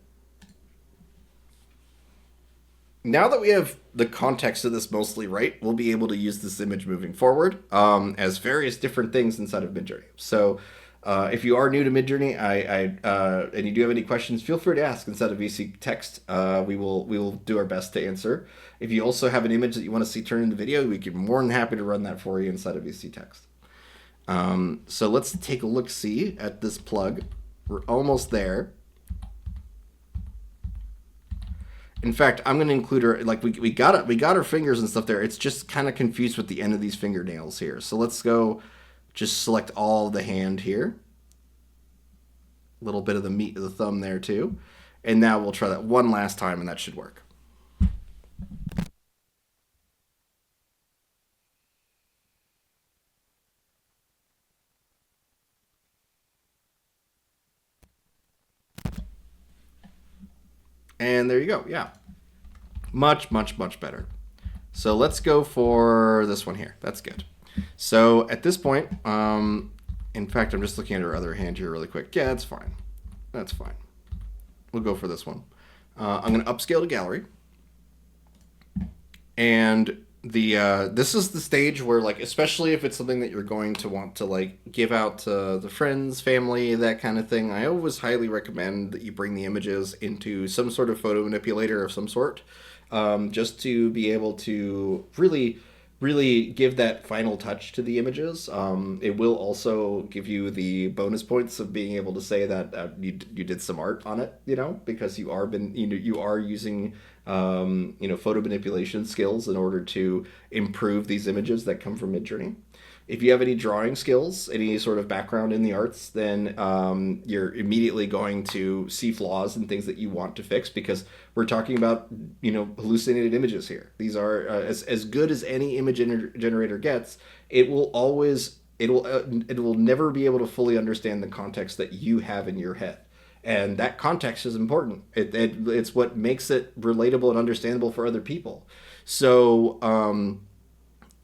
Now that we have the context of this mostly right, we'll be able to use this image moving forward as various different things inside of Midjourney. So if you are new to Midjourney and you do have any questions, feel free to ask inside of VC Text. We will do our best to answer. If you also have an image that you want to see turned into video, we can be more than happy to run that for you inside of VC Text. So let's take a look-see at this plug. We're almost there. In fact, I'm going to include her, like we got her fingers and stuff there. It's just kind of confused with the end of these fingernails here. So let's go just select all of the hand here. A little bit of the meat of the thumb there too. And now we'll try that one last time and that should work. And there you go. Yeah. Much, much, much better. So let's go for this one here. That's good. So at this point, in fact, I'm just looking at her other hand here really quick. Yeah, that's fine. That's fine. We'll go for this one. I'm going to upscale to gallery. And this is the stage where, like, especially if it's something that you're going to want to like give out to the friends, family, that kind of thing, I always highly recommend that you bring the images into some sort of photo manipulator of some sort, just to be able to really give that final touch to the images. It will also give you the bonus points of being able to say that you did some art on it, because you are using photo manipulation skills in order to improve these images that come from Midjourney. If you have any drawing skills, any sort of background in the arts, then you're immediately going to see flaws and things that you want to fix, because we're talking about hallucinated images here. These are as good as any image generator gets. It will never be able to fully understand the context that you have in your head. And that context is important. It's what makes it relatable and understandable for other people. So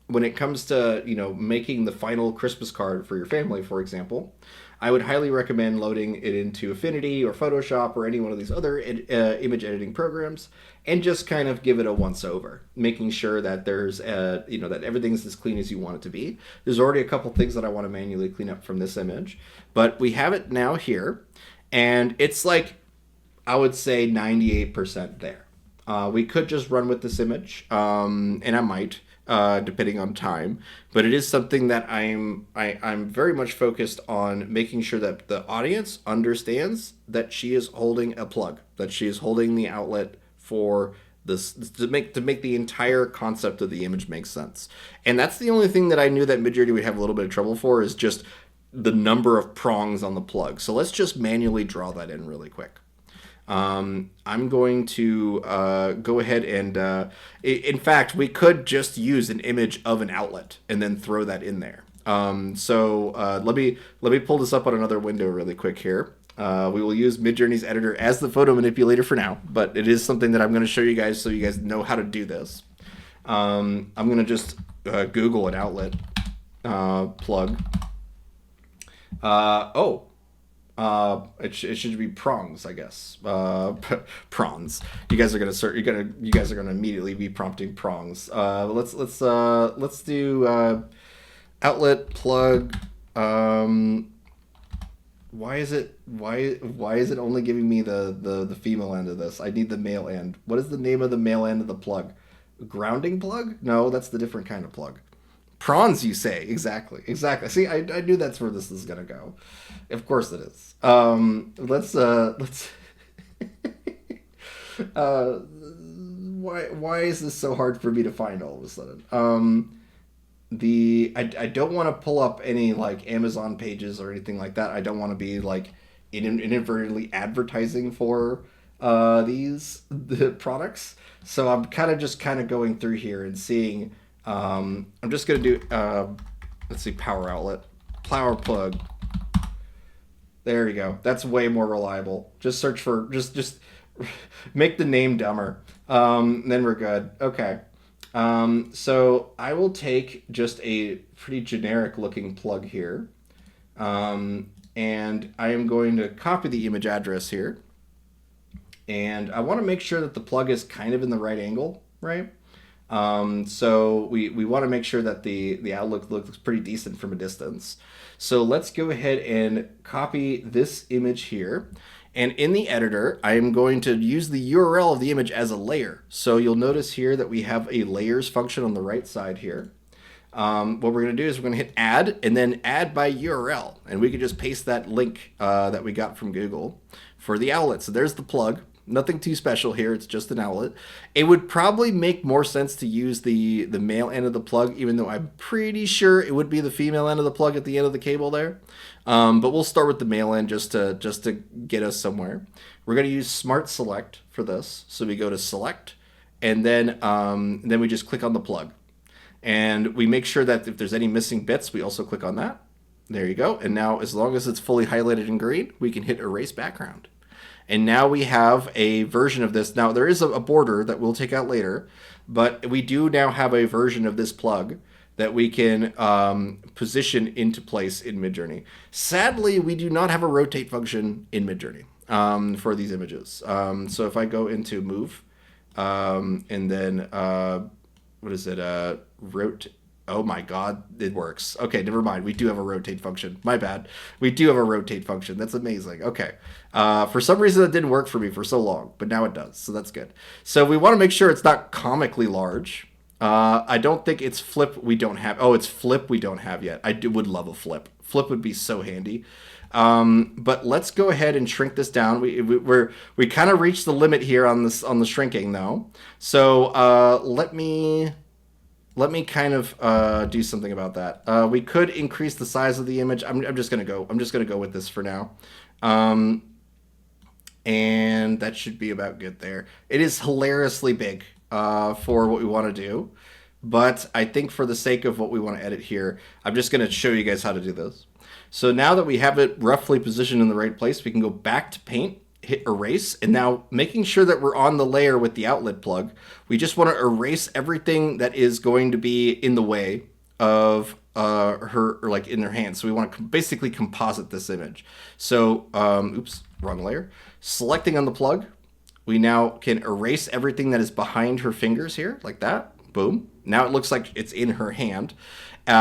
when it comes to making the final Christmas card for your family, for example, I would highly recommend loading it into Affinity or Photoshop or any one of these other image editing programs, and just kind of give it a once over, making sure that there's that everything's as clean as you want it to be. There's already a couple things that I want to manually clean up from this image, but we have it now here, and it's like, I would say 98% there. We could just run with this image, and I might, depending on time. But it is something that I'm very much focused on making sure that the audience understands that she is holding a plug, that she is holding the outlet for this to make the entire concept of the image make sense. And that's the only thing that I knew that Midjourney would have a little bit of trouble for, is just the number of prongs on the plug. So let's just manually draw that in really quick. I'm going to go ahead and, in fact, we could just use an image of an outlet and then throw that in there. Let me pull this up on another window really quick here. We will use Midjourney's editor as the photo manipulator for now, but it is something that I'm going to show you guys so you guys know how to do this. I'm going to just Google an outlet plug. It should be prongs, I guess. Prawns. You guys are gonna immediately be prompting prongs. Let's do outlet plug. Why is it only giving me the female end of this? I need the male end. What is the name of the male end of the plug? Grounding plug? No, that's the different kind of plug. Prawns, you say? Exactly. See, I knew that's where this is gonna go. Of course it is. Let's why is this so hard for me to find all of a sudden? I don't want to pull up any like Amazon pages or anything like that. I don't want to be like inadvertently advertising for the products. So I'm kind of going through here and seeing. I'm just gonna do let's see, power outlet, power plug. There you go. That's way more reliable. Just search for just make the name dumber. Then we're good. Okay. So I will take just a pretty generic looking plug here. And I am going to copy the image address here. And I want to make sure that the plug is kind of in the right angle, right? So we want to make sure that the outlook looks pretty decent from a distance. So let's go ahead and copy this image here. And in the editor, I am going to use the URL of the image as a layer. So you'll notice here that we have a layers function on the right side here. What we're going to do is we're going to hit add and then add by URL. And we can just paste that link that we got from Google for the outlet. So there's the plug. Nothing too special here. It's just an outlet. It would probably make more sense to use the male end of the plug, even though I'm pretty sure it would be the female end of the plug at the end of the cable there. But we'll start with the male end just to get us somewhere. We're going to use Smart Select for this. So we go to Select, and then we just click on the plug. And we make sure that if there's any missing bits, we also click on that. There you go. And now, as long as it's fully highlighted in green, we can hit Erase Background. And now we have a version of this. Now there is a border that we'll take out later, but we do now have a version of this plug that we can position into place in Midjourney. Sadly, we do not have a rotate function in Midjourney for these images. So if I go into move, and then what is it? Rotate. Oh my god, it works. Okay, never mind. We do have a rotate function. My bad. We do have a rotate function. That's amazing. Okay. For some reason, that didn't work for me for so long, but now it does. So that's good. So we want to make sure it's not comically large. I don't think it's flip we don't have. Oh, it's flip we don't have yet. Would love a flip. Flip would be so handy. But let's go ahead and shrink this down. We kind of reached the limit here on the shrinking though. So let me kind of do something about that. We could increase the size of the image. I'm just gonna go with this for now. And that should be about good there. It is hilariously big for what we want to do, but I think for the sake of what we want to edit here, I'm just going to show you guys how to do this. So now that we have it roughly positioned in the right place, we can go back to paint, hit erase, and now making sure that we're on the layer with the outlet plug, we just want to erase everything that is going to be in the way of her, or like in her hand. So we want to basically composite this image. So, oops, wrong layer. Selecting on the plug, we now can erase everything that is behind her fingers here, like that. Boom. Now it looks like it's in her hand. We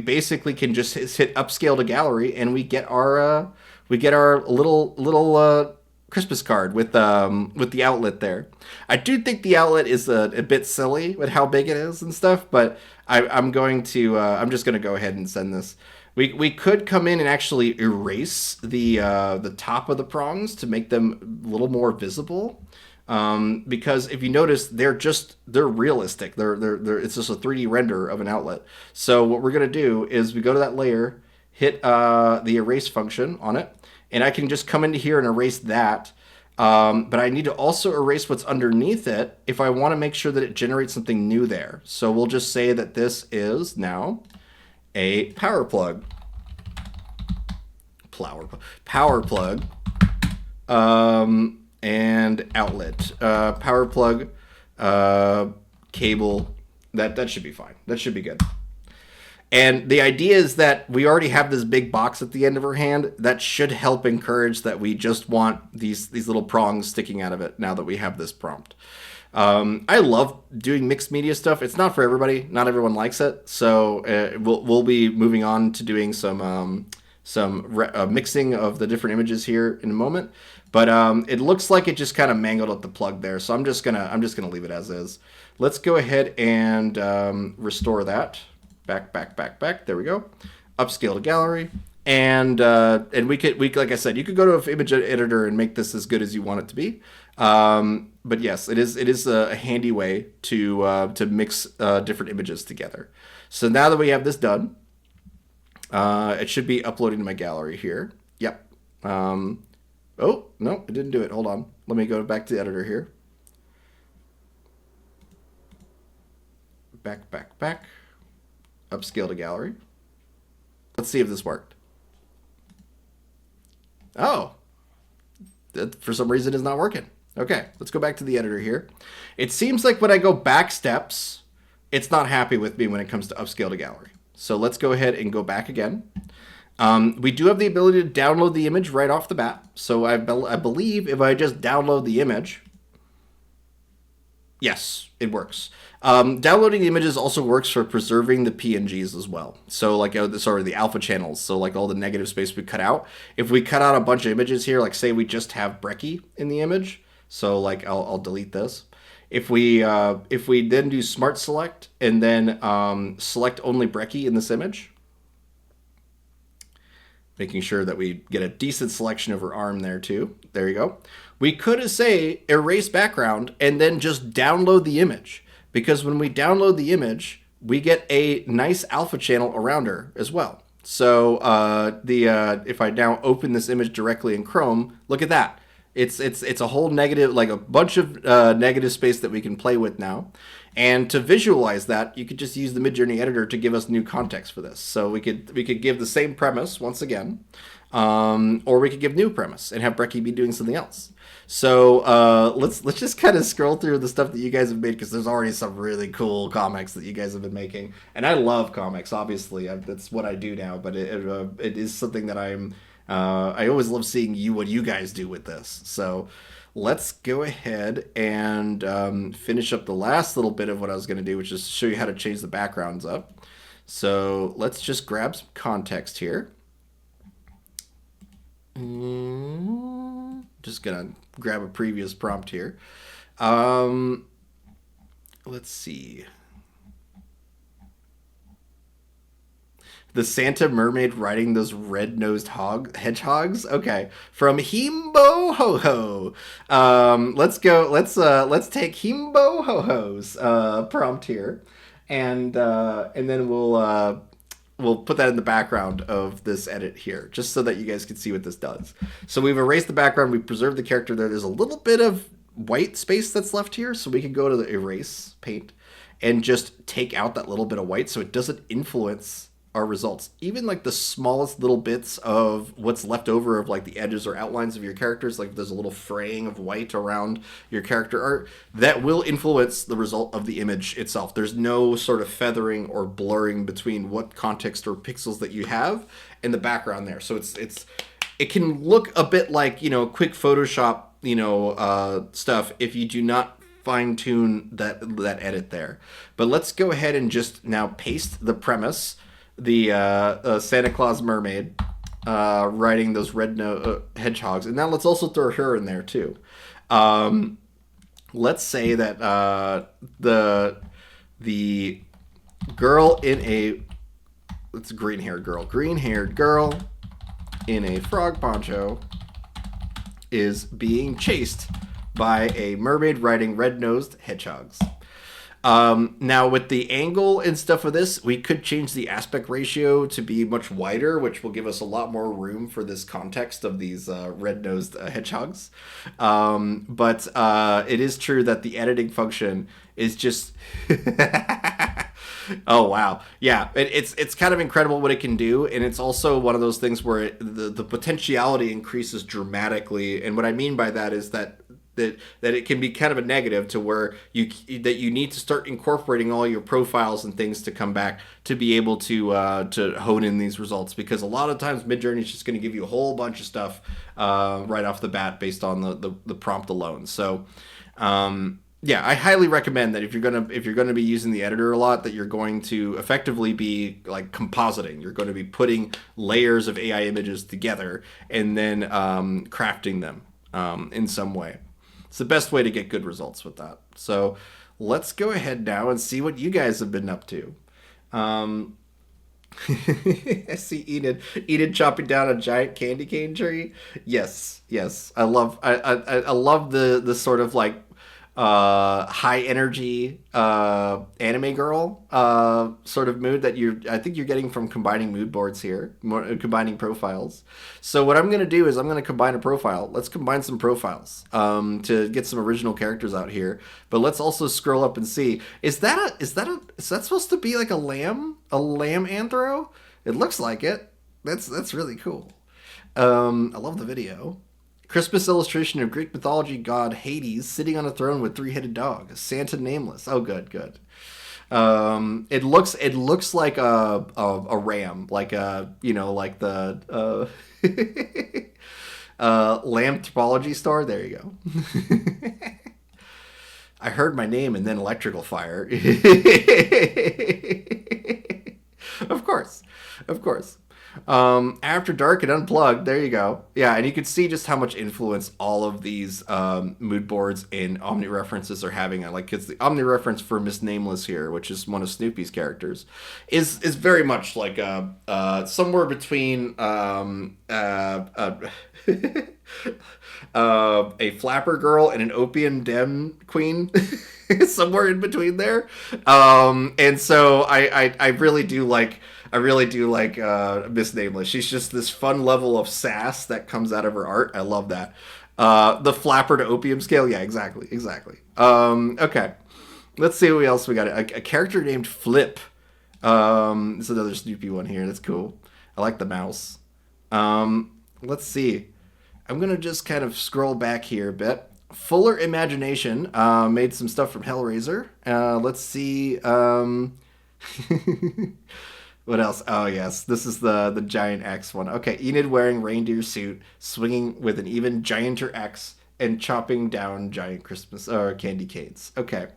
basically can just hit upscale to gallery, and we get our little Christmas card with the outlet there. I do think the outlet is a bit silly with how big it is and stuff, but I'm just gonna go ahead and send this. We could come in and actually erase the top of the prongs to make them a little more visible. Because if you notice, they're realistic. It's just a 3D render of an outlet. So what we're gonna do is we go to that layer, hit the erase function on it, and I can just come into here and erase that. But I need to also erase what's underneath it if I want to make sure that it generates something new there. So we'll just say that this is now a power plug. Power plug. And outlet. Power plug. Cable. That should be fine. That should be good. And the idea is that we already have this big box at the end of her hand. That should help encourage that we just want these little prongs sticking out of it now that we have this prompt. I love doing mixed media stuff. It's not for everybody. Not everyone likes it. So we'll be moving on to doing some mixing of the different images here in a moment. But it looks like it just kind of mangled up the plug there. So I'm just gonna leave it as is. Let's go ahead and restore that. Back. There we go. Upscale to gallery. And we like I said, you could go to an image editor and make this as good as you want it to be. But yes, it is a handy way to mix different images together. So now that we have this done, it should be uploading to my gallery here. Yep. Oh no, it didn't do it. Hold on. Let me go back to the editor here. Back. Upscale to gallery. Let's see if this worked. Oh, that for some reason is not working. Okay, let's go back to the editor here. It seems like when I go back steps, it's not happy with me when it comes to upscale to gallery. So let's go ahead and go back again. We do have the ability to download the image right off the bat. So I believe if I just download the image, yes, it works. Downloading the images also works for preserving the PNGs as well. So like, the alpha channels. So like all the negative space we cut out. If we cut out a bunch of images here, like say we just have Breckie in the image. So like I'll delete this. If we then do smart select and then select only Breckie in this image, making sure that we get a decent selection of her arm there too. There you go. We could say erase background and then just download the image, because when we download the image, we get a nice alpha channel around her as well. So if I now open this image directly in Chrome, look at that. It's a whole negative, like a bunch of negative space that we can play with now. And to visualize that, you could just use the Midjourney editor to give us new context for this. So we could give the same premise once again. Or we could give new premise and have Brecky be doing something else. So let's just kind of scroll through the stuff that you guys have made, because there's already some really cool comics that you guys have been making, and I love comics. Obviously, that's what I do now. But it is something that I always love seeing what you guys do with this. So let's go ahead and finish up the last little bit of what I was going to do, which is show you how to change the backgrounds up. So let's just grab some context here. Just gonna grab a previous prompt here. Um, let's see. The Santa Mermaid riding those red-nosed hedgehogs. Okay, from Himbo Ho Ho. Let's go. Let's take Himbo Ho Ho's prompt here, and then we'll put that in the background of this edit here, just so that you guys can see what this does. So we've erased the background, we've preserved the character there. There's a little bit of white space that's left here, so we can go to the erase paint and just take out that little bit of white so it doesn't influence our results. Even like the smallest little bits of what's left over of like the edges or outlines of your characters, like there's a little fraying of white around your character art, that will influence the result of the image itself. There's no sort of feathering or blurring between what context or pixels that you have in the background there. So it can look a bit like, quick Photoshop, stuff if you do not fine tune that edit there. But let's go ahead and just now paste the premise, the Santa Claus mermaid riding those hedgehogs, and now let's also throw her in there too. Let's say that the girl in a it's green haired girl in a frog poncho is being chased by a mermaid riding red-nosed hedgehogs. Now, with the angle and stuff of this, we could change the aspect ratio to be much wider, which will give us a lot more room for this context of these red-nosed hedgehogs. But it is true that the editing function is just... Oh wow, yeah, it's kind of incredible what it can do, and it's also one of those things where the potentiality increases dramatically. And what I mean by that is that it can be kind of a negative, to where you need to start incorporating all your profiles and things to come back to be able to hone in these results, because a lot of times Midjourney is just going to give you a whole bunch of stuff right off the bat based on the prompt alone. So. Yeah, I highly recommend that if you're gonna be using the editor a lot, that you're going to effectively be like compositing. You're going to be putting layers of AI images together and then crafting them in some way. It's the best way to get good results with that. So let's go ahead now and see what you guys have been up to. I see Enid chopping down a giant candy cane tree. Yes. I love the sort of like high energy anime girl sort of mood that I think you're getting from combining mood boards here, combining profiles. So what I'm going to do is I'm going to combine a profile. Let's combine some profiles to get some original characters out here. But let's also scroll up and see, is that supposed to be like a lamb anthro? It looks like it. That's really cool. I love the video. Christmas illustration of Greek mythology god Hades sitting on a throne with three-headed dog. Santa nameless. Oh, good. It looks like a ram, like like the lamb topology star. There you go. I heard my name and then electrical fire. Of course. After Dark and Unplugged, there you go. Yeah, and you can see just how much influence all of these mood boards and Omni references are having. Like, it's the Omni reference for Miss Nameless here, which is one of Snoopy's characters, is very much like somewhere between a flapper girl and an opium den queen. Somewhere in between there. And so I really do like Miss Nameless. She's just this fun level of sass that comes out of her art. I love that. The flapper to opium scale. Yeah, exactly. Okay. Let's see what else we got. A character named Flip. It's another Snoopy one here. That's cool. I like the mouse. let's see. I'm gonna just kind of scroll back here a bit. Fuller Imagination made some stuff from Hellraiser. Let's see. What else? Oh yes, this is the giant X one. Okay, Enid wearing reindeer suit, swinging with an even gianter X, and chopping down giant Christmas or candy canes. Okay,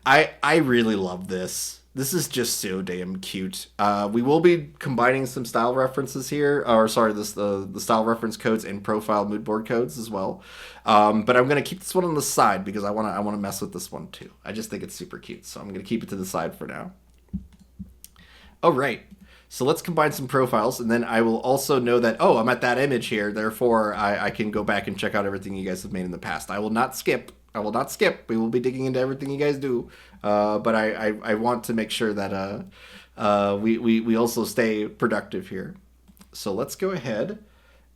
I really love this. This is just so damn cute. We will be combining some style references here, or sorry, the style reference codes and profile mood board codes as well. But I'm gonna keep this one on the side because I wanna mess with this one too. I just think it's super cute, so I'm gonna keep it to the side for now. Oh, right. So let's combine some profiles, and then I will also know that, oh, I'm at that image here, therefore I can go back and check out everything you guys have made in the past. I will not skip. I will not skip. We will be digging into everything you guys do. But I want to make sure that we also stay productive here. So let's go ahead.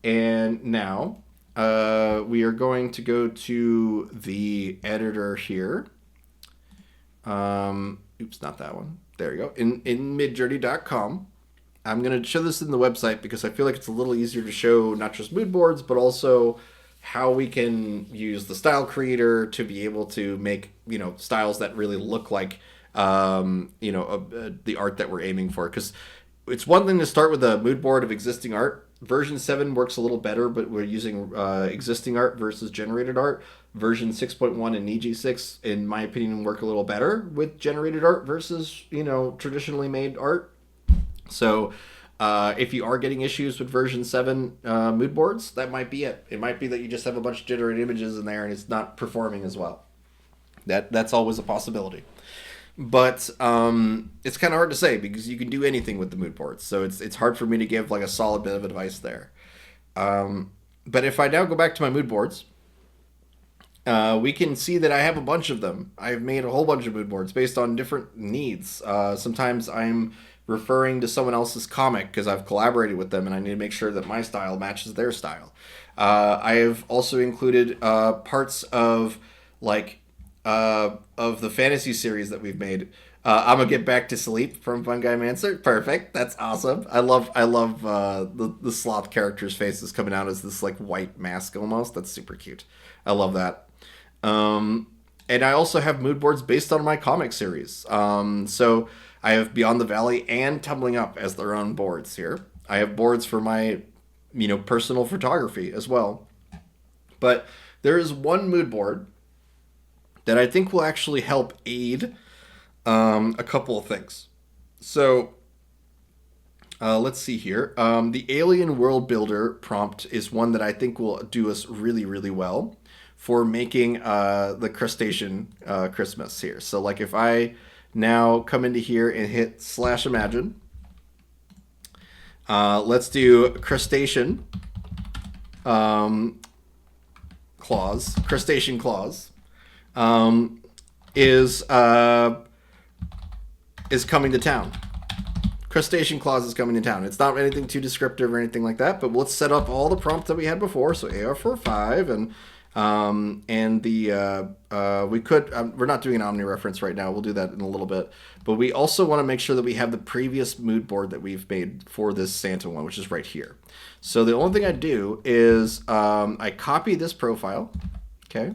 And now we are going to go to the editor here. Oops, not that one. There you go. In midjourney.com. I'm going to show this in the website because I feel like it's a little easier to show not just mood boards, but also how we can use the style creator to be able to make, styles that really look like, the art that we're aiming for. Because it's one thing to start with a mood board of existing art. Version 7 works a little better, but we're using existing art versus generated art. Version 6.1 and EG6, in my opinion, work a little better with generated art versus, traditionally made art. So if you are getting issues with version 7 mood boards, that might be it. It might be that you just have a bunch of generated images in there and it's not performing as well. That's always a possibility. But it's kind of hard to say because you can do anything with the mood boards. So it's hard for me to give like a solid bit of advice there. But if I now go back to my mood boards, we can see that I have a bunch of them. I've made a whole bunch of mood boards based on different needs. Sometimes I'm referring to someone else's comic because I've collaborated with them and I need to make sure that my style matches their style. I have also included parts of of the fantasy series that we've made. I'm gonna get back to sleep from Fun Guy Manser. Perfect. That's awesome. I love the sloth character's faces coming out as this like white mask almost. That's super cute. I love that. And I also have mood boards based on my comic series. So I have Beyond the Valley and Tumbling Up as their own boards here. I have boards for my, personal photography as well. But there is one mood board that I think will actually help aid a couple of things. So let's see here. The Alien World Builder prompt is one that I think will do us really, really well for making the crustacean Christmas here. So like if I now come into here and hit /imagine, let's do crustacean crustacean clause is coming to town. Crustacean clause is coming to town. It's not anything too descriptive or anything like that, but let's set up all the prompts that we had before. So AR45 and the we could we're not doing an Omni reference right now. We'll do that in a little bit. But we also want to make sure that we have the previous mood board that we've made for this Santa one, which is right here. So the only thing I do is I copy this profile, okay,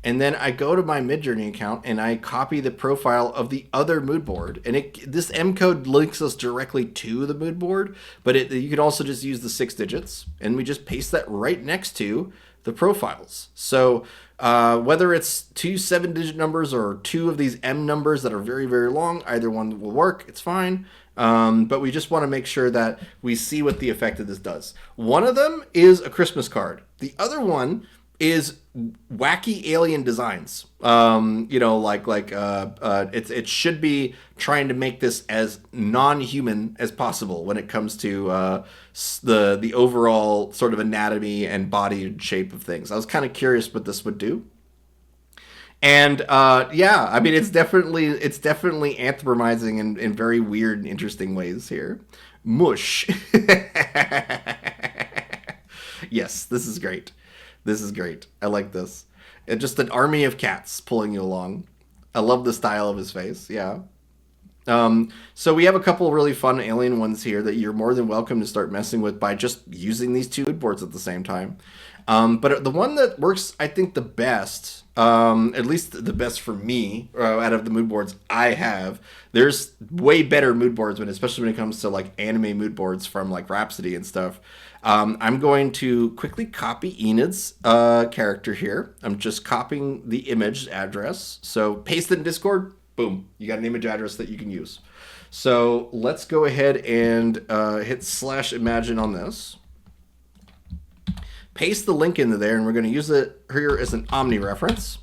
and then I go to my Midjourney account and I copy the profile of the other mood board. And this M code links us directly to the mood board, but you can also just use the 6 digits and we just paste that right next to the profiles. So whether it's 2 7-digit numbers or 2 of these M numbers that are very, very long, either one will work. It's fine. But we just want to make sure that we see what the effect of this does. One of them is a Christmas card. The other one is wacky alien designs. It should be trying to make this as non-human as possible when it comes to the overall sort of anatomy and body shape of things. I was kind of curious what this would do. And I mean, it's definitely anthropomizing in very weird and interesting ways here. Mush. Yes, this is great. This is great. I like this. It's just an army of cats pulling you along. I love the style of his face. Yeah. So we have a couple really fun alien ones here that you're more than welcome to start messing with by just using these two mood boards at the same time. But the one that works, I think, the best, at least the best for me, out of the mood boards I have, there's way better mood boards, especially when it comes to like anime mood boards from like Rhapsody and stuff. I'm going to quickly copy Enid's character here. I'm just copying the image address. So paste it in Discord. Boom. You got an image address that you can use. So let's go ahead and hit /imagine on this. Paste the link into there, and we're going to use it here as an Omni reference.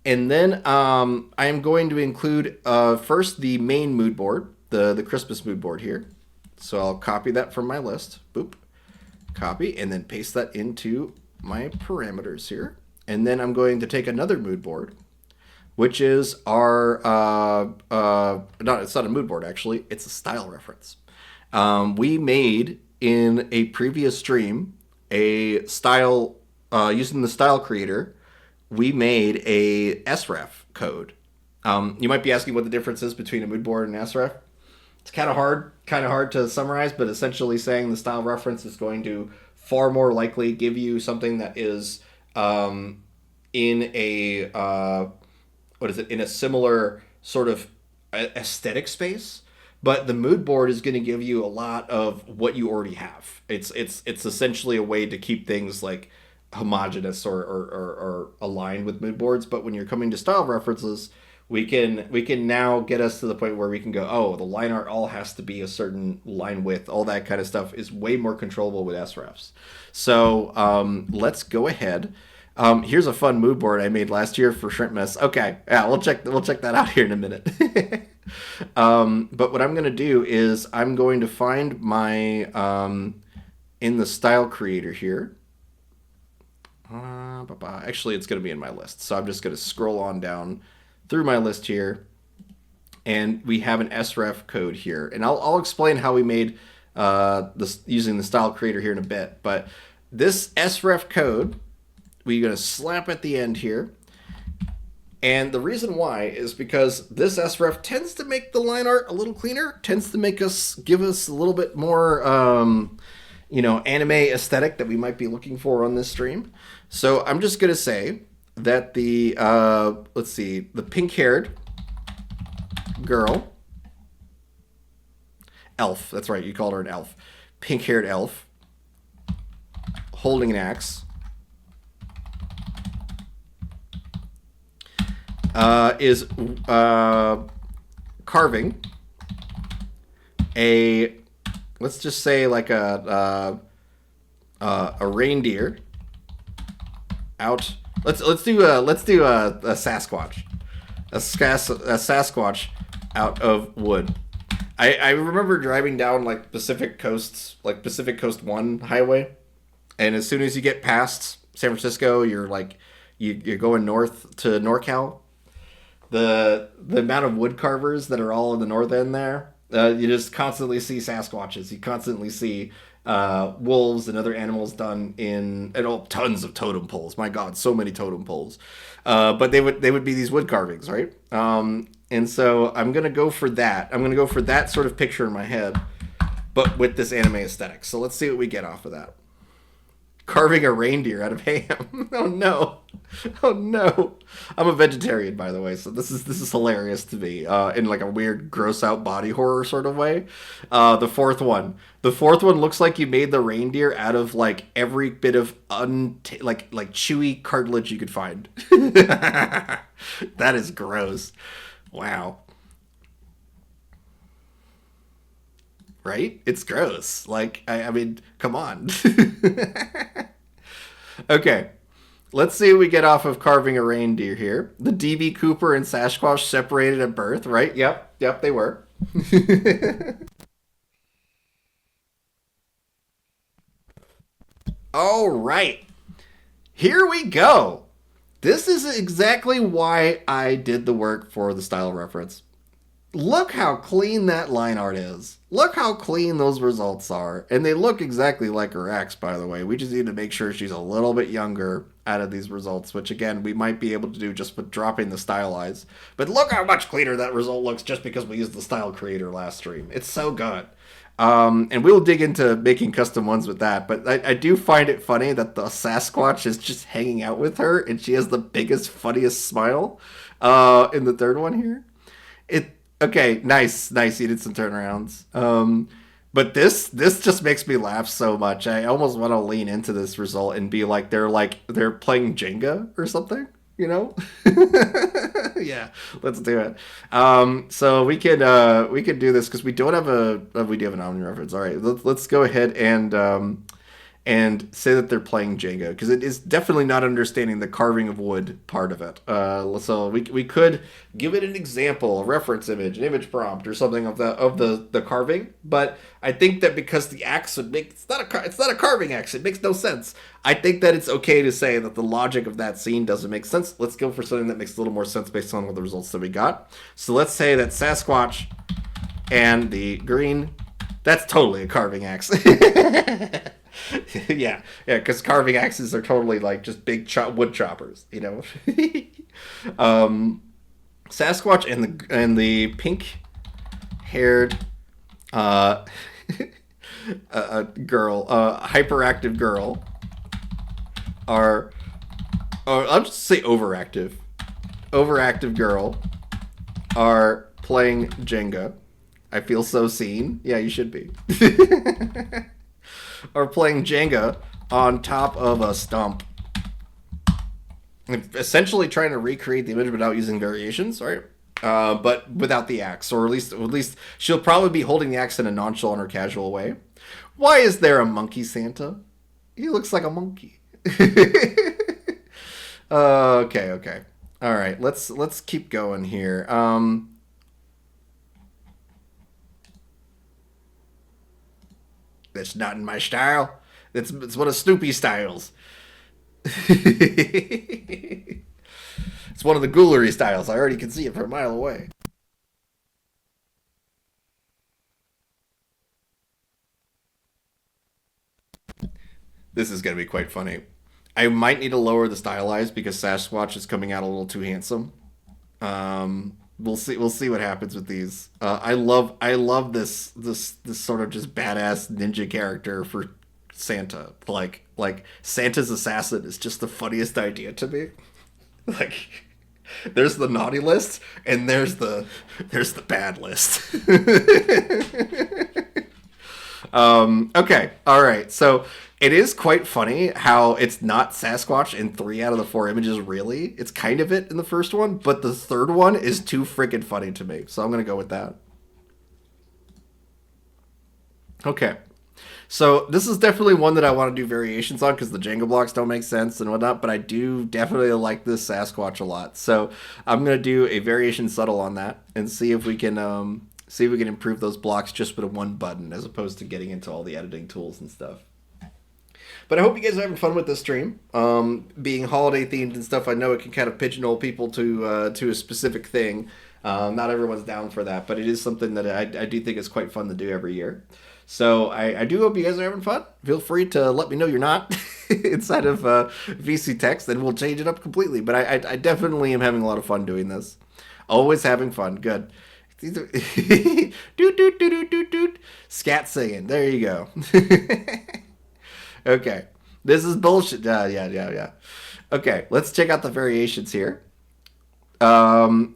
And then I am going to include first the main mood board, the Christmas mood board here. So I'll copy that from my list. Boop. Copy, and then paste that into my parameters here. And then I'm going to take another mood board, which is our, it's not a mood board actually, it's a style reference. We made in a previous stream a style, using the style creator, we made a sref code. You might be asking what the difference is between a mood board and sref. It's kind of hard to summarize, but essentially saying the style reference is going to far more likely give you something that is in a in a similar sort of aesthetic space, but the mood board is going to give you a lot of what you already have. It's essentially a way to keep things like homogenous or aligned with mood boards. But when you're coming to style references, we can now get us to the point where we can go, oh, the line art all has to be a certain line width. All that kind of stuff is way more controllable with srefs. So let's go ahead. Here's a fun mood board I made last year for Shrimp Mess. Okay, yeah, we'll check that out here in a minute. But what I'm going to do is I'm going to find my in the style creator here. Actually, it's going to be in my list, so I'm just going to scroll on down through my list here, and we have an sref code here, and I'll explain how we made this using the style creator here in a bit. But this sref code we're going to slap at the end here. And the reason why is because this sref tends to make the line art a little cleaner, tends to give us a little bit more, anime aesthetic that we might be looking for on this stream. So I'm just going to say that the pink-haired girl, elf, that's right, you called her an elf, pink-haired elf, holding an axe, is carving a, let's just say like a reindeer out. Let's do a Sasquatch, a Sasquatch out of wood. I remember driving down like Pacific Coast 1 highway, and as soon as you get past San Francisco, you're like you're going north to NorCal. The amount of wood carvers that are all in the north end there, you just constantly see Sasquatches. You constantly see wolves and other animals done in tons of totem poles. My God, so many totem poles. But they would be these wood carvings, right? And so I'm gonna go for that. I'm gonna go for that sort of picture in my head, but with this anime aesthetic. So let's see what we get off of that. Carving a reindeer out of ham. Oh no. Oh no. I'm a vegetarian, by the way, so this is hilarious to me. In like a weird gross out body horror sort of way. The fourth one. The fourth one looks like you made the reindeer out of like every bit of like chewy cartilage you could find. That is gross. Wow. Right? It's gross. Like, I mean, come on. Okay. Let's see what we get off of carving a reindeer here. The DB Cooper and Sasquatch separated at birth, right? Yep, they were. All right. Here we go. This is exactly why I did the work for the style reference. Look how clean that line art is. Look how clean those results are. And they look exactly like her ex, by the way. We just need to make sure she's a little bit younger out of these results, which again we might be able to do just with dropping the stylize. But look how much cleaner that result looks just because we used the style creator last stream. It's so good. And we'll dig into making custom ones with that. But I do find it funny that the Sasquatch is just hanging out with her, and she has the biggest, funniest smile in the third one here. It okay, nice. You did some turnarounds. But this just makes me laugh so much. I almost want to lean into this result and be like they're playing Jenga or something, you know? Yeah, let's do it. So we could do this because we don't have we do have an Omni reference. All right, let's go ahead and say that they're playing Jenga because it is definitely not understanding the carving of wood part of it. So we could give it an example, a reference image, an image prompt, or something of the carving. But I think that because the axe would make it's not a carving axe, it makes no sense. I think that it's okay to say that the logic of that scene doesn't make sense. Let's go for something that makes a little more sense based on what the results that we got. So let's say that Sasquatch and the green, that's totally a carving axe. Yeah, because carving axes are totally like just big wood choppers, you know. Sasquatch and the pink haired girl, hyperactive girl, are, I'll just say overactive girl, are playing Jenga. I feel so seen. Yeah, you should be. Are playing Jenga on top of a stump. Essentially trying to recreate the image without using variations, right? But without the axe, or at least she'll probably be holding the axe in a nonchalant or casual way. Why is there a monkey Santa? He looks like a monkey. Okay. All right, let's keep going here. That's not in my style. It's one of Snoopy styles. It's one of the Ghoulery styles. I already can see it from a mile away. This is going to be quite funny. I might need to lower the stylize because Sasquatch is coming out a little too handsome. We'll see. We'll see what happens with these. I love this sort of just badass ninja character for Santa. Like Santa's assassin is just the funniest idea to me. Like there's the naughty list and there's the bad list. Okay, all right. So it is quite funny how it's not Sasquatch in 3 out of the 4 images, really. It's kind of it in the first one, but the third one is too freaking funny to me. So I'm going to go with that. Okay. So this is definitely one that I want to do variations on because the Jenga blocks don't make sense and whatnot, but I do definitely like this Sasquatch a lot. So I'm going to do a variation subtle on that and see if we can improve those blocks just with a one button as opposed to getting into all the editing tools and stuff. But I hope you guys are having fun with this stream. Being holiday themed and stuff, I know it can kind of pigeonhole people to a specific thing. Not everyone's down for that, but it is something that I do think is quite fun to do every year. So I do hope you guys are having fun. Feel free to let me know you're not inside of VC Text, and we'll change it up completely. But I definitely am having a lot of fun doing this. Always having fun. Good. Doot, doot, doot, doot, doot, doot. Scat singing. There you go. Okay. This is bullshit. Yeah. Okay, let's check out the variations here. The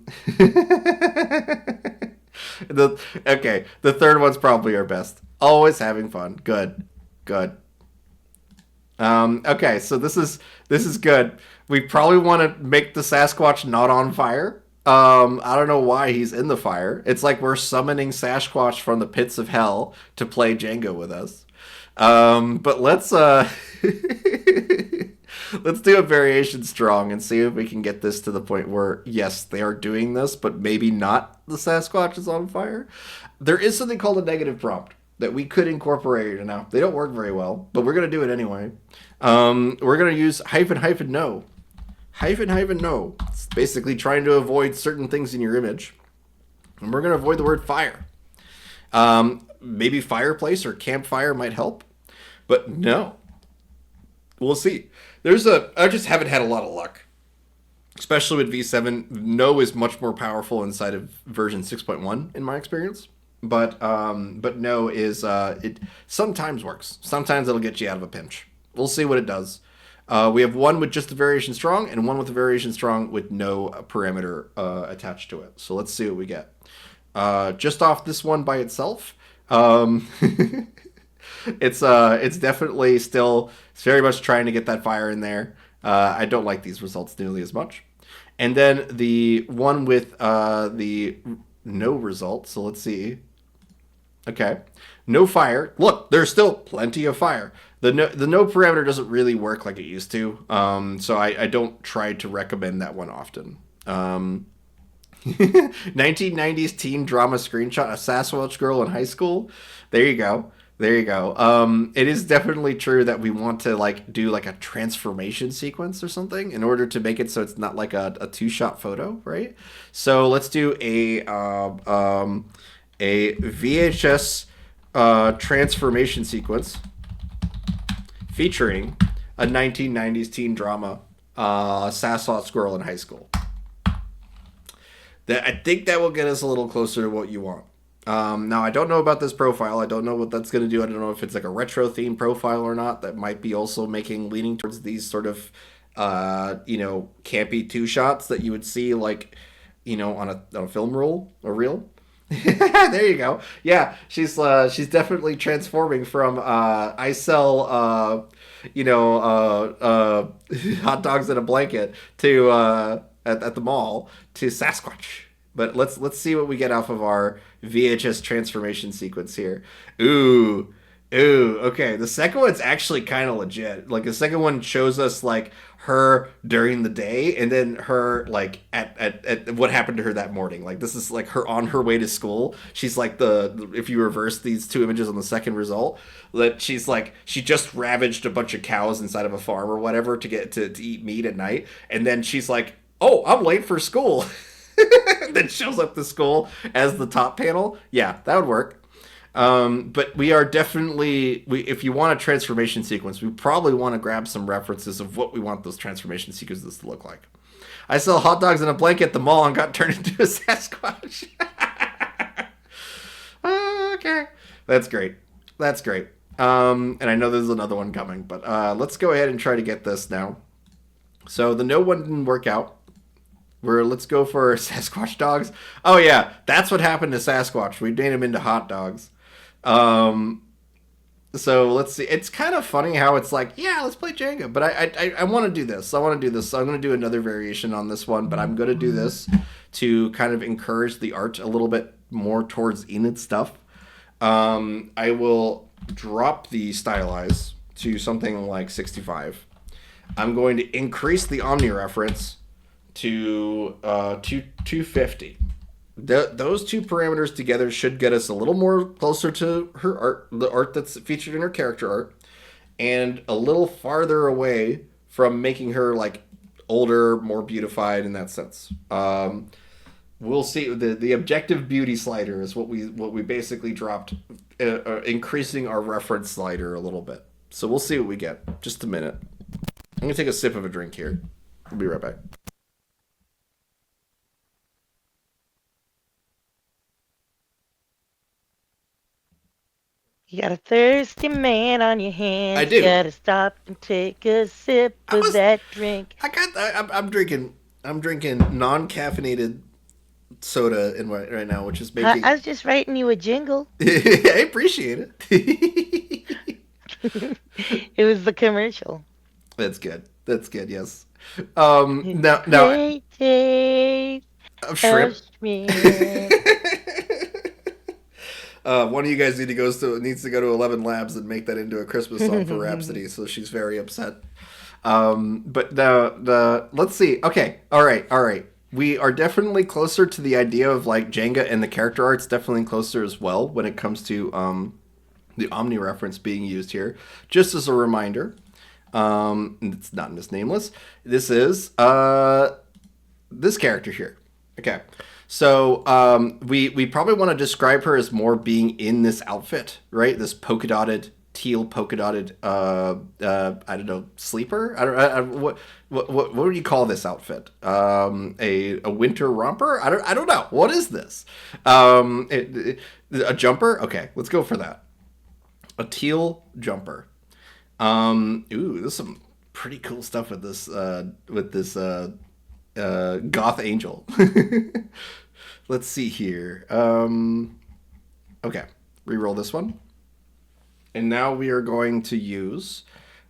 third one's probably our best. Always having fun. Good. Okay, so this is good. We probably want to make the Sasquatch not on fire. I don't know why he's in the fire. It's like we're summoning Sasquatch from the pits of hell to play Jenga with us. But let's let's do a variation strong and see if we can get this to the point where yes, they are doing this, but maybe not the Sasquatch is on fire. There is something called a negative prompt that we could incorporate now. They don't work very well, but we're gonna do it anyway. We're gonna use hyphen no. Hyphen no. It's basically trying to avoid certain things in your image. And we're gonna avoid the word fire. Maybe fireplace or campfire might help. But no. We'll see. I just haven't had a lot of luck, especially with V7. No is much more powerful inside of version 6.1 in my experience. But no is it sometimes works. Sometimes it'll get you out of a pinch. We'll see what it does. We have one with just a variation strong and one with a variation strong with no parameter attached to it. So let's see what we get. Just off this one by itself, it's definitely still, it's very much trying to get that fire in there. I don't like these results nearly as much. And then the one with the no result. So let's see. Okay, no fire. Look, there's still plenty of fire. The no parameter doesn't really work like it used to. So I don't try to recommend that one often. 1990s teen drama screenshot: a Sasquatch girl in high school. There you go. There you go. It is definitely true that we want to like do like a transformation sequence or something in order to make it so it's not like a two-shot photo, right? So let's do a VHS transformation sequence featuring a 1990s teen drama, Sasquatch girl in high school. I think that will get us a little closer to what you want. Now, I don't know about this profile. I don't know what that's going to do. I don't know if it's like a retro theme profile or not. That might be also leaning towards these sort of, campy two shots that you would see like, on a film roll or reel. There you go. Yeah, she's definitely transforming from I sell hot dogs in a blanket to at the mall to Sasquatch. But let's see what we get off of our VHS transformation sequence here. Ooh. Ooh, okay. The second one's actually kind of legit. Like the second one shows us like her during the day and then her like at what happened to her that morning. Like this is like her on her way to school. She's like if you reverse these two images on the second result, that she's like she just ravaged a bunch of cows inside of a farm or whatever to get to eat meat at night. And then she's like, "Oh, I'm late for school." Then shows up to school as the top panel. Yeah, that would work. But we are definitely, if you want a transformation sequence, we probably want to grab some references of what we want those transformation sequences to look like. I sell hot dogs in a blanket at the mall and got turned into a Sasquatch. Okay. That's great. That's great. And I know there's another one coming, but let's go ahead and try to get this now. So the no one didn't work out. Let's go for Sasquatch dogs. Oh yeah, that's what happened to Sasquatch. We made him into hot dogs. So let's see. It's kind of funny how it's like, yeah, let's play Jenga, but I want to do this. I want to do this. So I'm going to do another variation on this one, but I'm going to do this to kind of encourage the art a little bit more towards Enid stuff. I will drop the stylize to something like 65. I'm going to increase the Omni reference to 250. Those two parameters together should get us a little more closer to her art, the art that's featured in her character art, and a little farther away from making her like older, more beautified in that sense. We'll see. The objective beauty slider is what we basically dropped, increasing our reference slider a little bit. So we'll see what we get. Just a minute. I'm gonna take a sip of a drink here. We'll be right back. You got a thirsty man on your I hands. do. You gotta stop and take a sip of that drink. I'm drinking. I'm drinking non-caffeinated soda right now, which is making. I was just writing you a jingle. I appreciate it. It was the commercial. That's good. That's good. Yes. Now, Great taste of of shrimp. shrimp. One of you guys needs to go to 11 Labs and make that into a Christmas song for Rhapsody. So she's very upset. But let's see. Okay. All right. We are definitely closer to the idea of like Jenga, and the character art's definitely closer as well when it comes to the Omni reference being used here. Just as a reminder, it's not Miss Nameless. This is this character here. Okay. So we probably want to describe her as more being in this outfit, right? This polka dotted teal polka dotted I don't know, sleeper. What would you call this outfit? A winter romper? I don't know. What is this? A jumper? Okay, let's go for that. A teal jumper. Ooh, there's some pretty cool stuff with this goth angel. Let's see here. Okay, reroll this one. And now we are going to use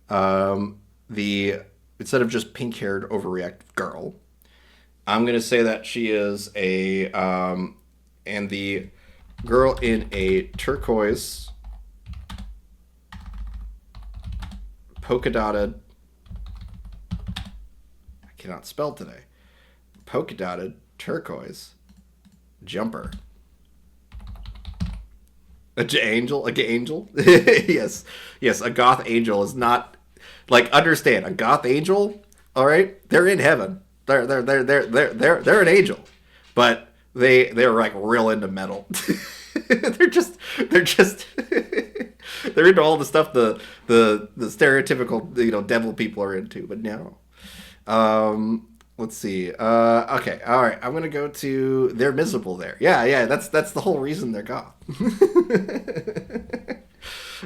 the instead of just pink haired overreactive girl, I'm going to say that she is and the girl in a turquoise polka dotted, I cannot spell today, polka dotted turquoise jumper. A gay angel? Yes. Yes, a goth angel is not like understand, a goth angel, all right? They're in heaven. They're an angel. But they're like real into metal. they're just they're into all the stuff the stereotypical, devil people are into, but no. Let's see. Okay, all right. I'm gonna go to they're miserable there. Yeah, yeah. That's the whole reason they're goth.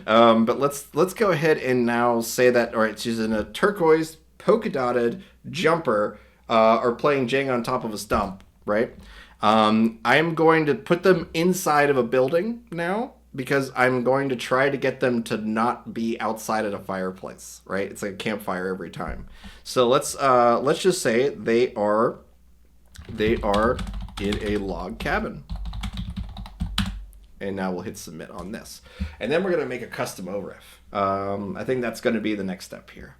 But let's go ahead and now say that. All right, she's in a turquoise polka dotted jumper, or playing Jang on top of a stump, right? I am going to put them inside of a building now because I'm going to try to get them to not be outside of a fireplace, right? It's like a campfire every time. So let's just say they are in a log cabin. And now we'll hit submit on this. And then we're going to make a custom ORIF. I think that's going to be the next step here.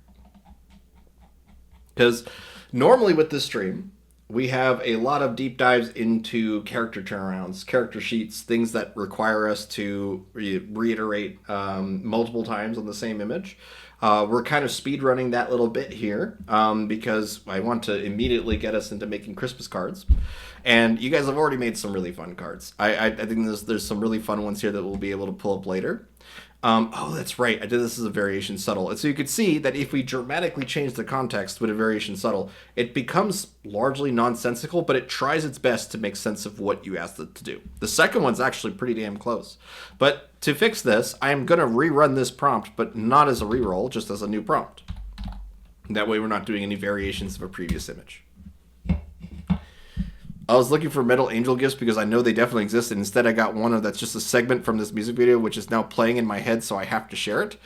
Because normally with this stream, we have a lot of deep dives into character turnarounds, character sheets, things that require us to reiterate multiple times on the same image. We're kind of speed running that little bit here because I want to immediately get us into making Christmas cards. And you guys have already made some really fun cards. I think there's some really fun ones here that we'll be able to pull up later. Oh, that's right. I did this as a variation subtle. And so you could see that if we dramatically change the context with a variation subtle, it becomes largely nonsensical, but it tries its best to make sense of what you asked it to do. The second one's actually pretty damn close. But to fix this, I am going to rerun this prompt, but not as a reroll, just as a new prompt. That way we're not doing any variations of a previous image. I was looking for metal angel gifts because I know they definitely exist, and instead I got one that's just a segment from this music video, which is now playing in my head, so I have to share it.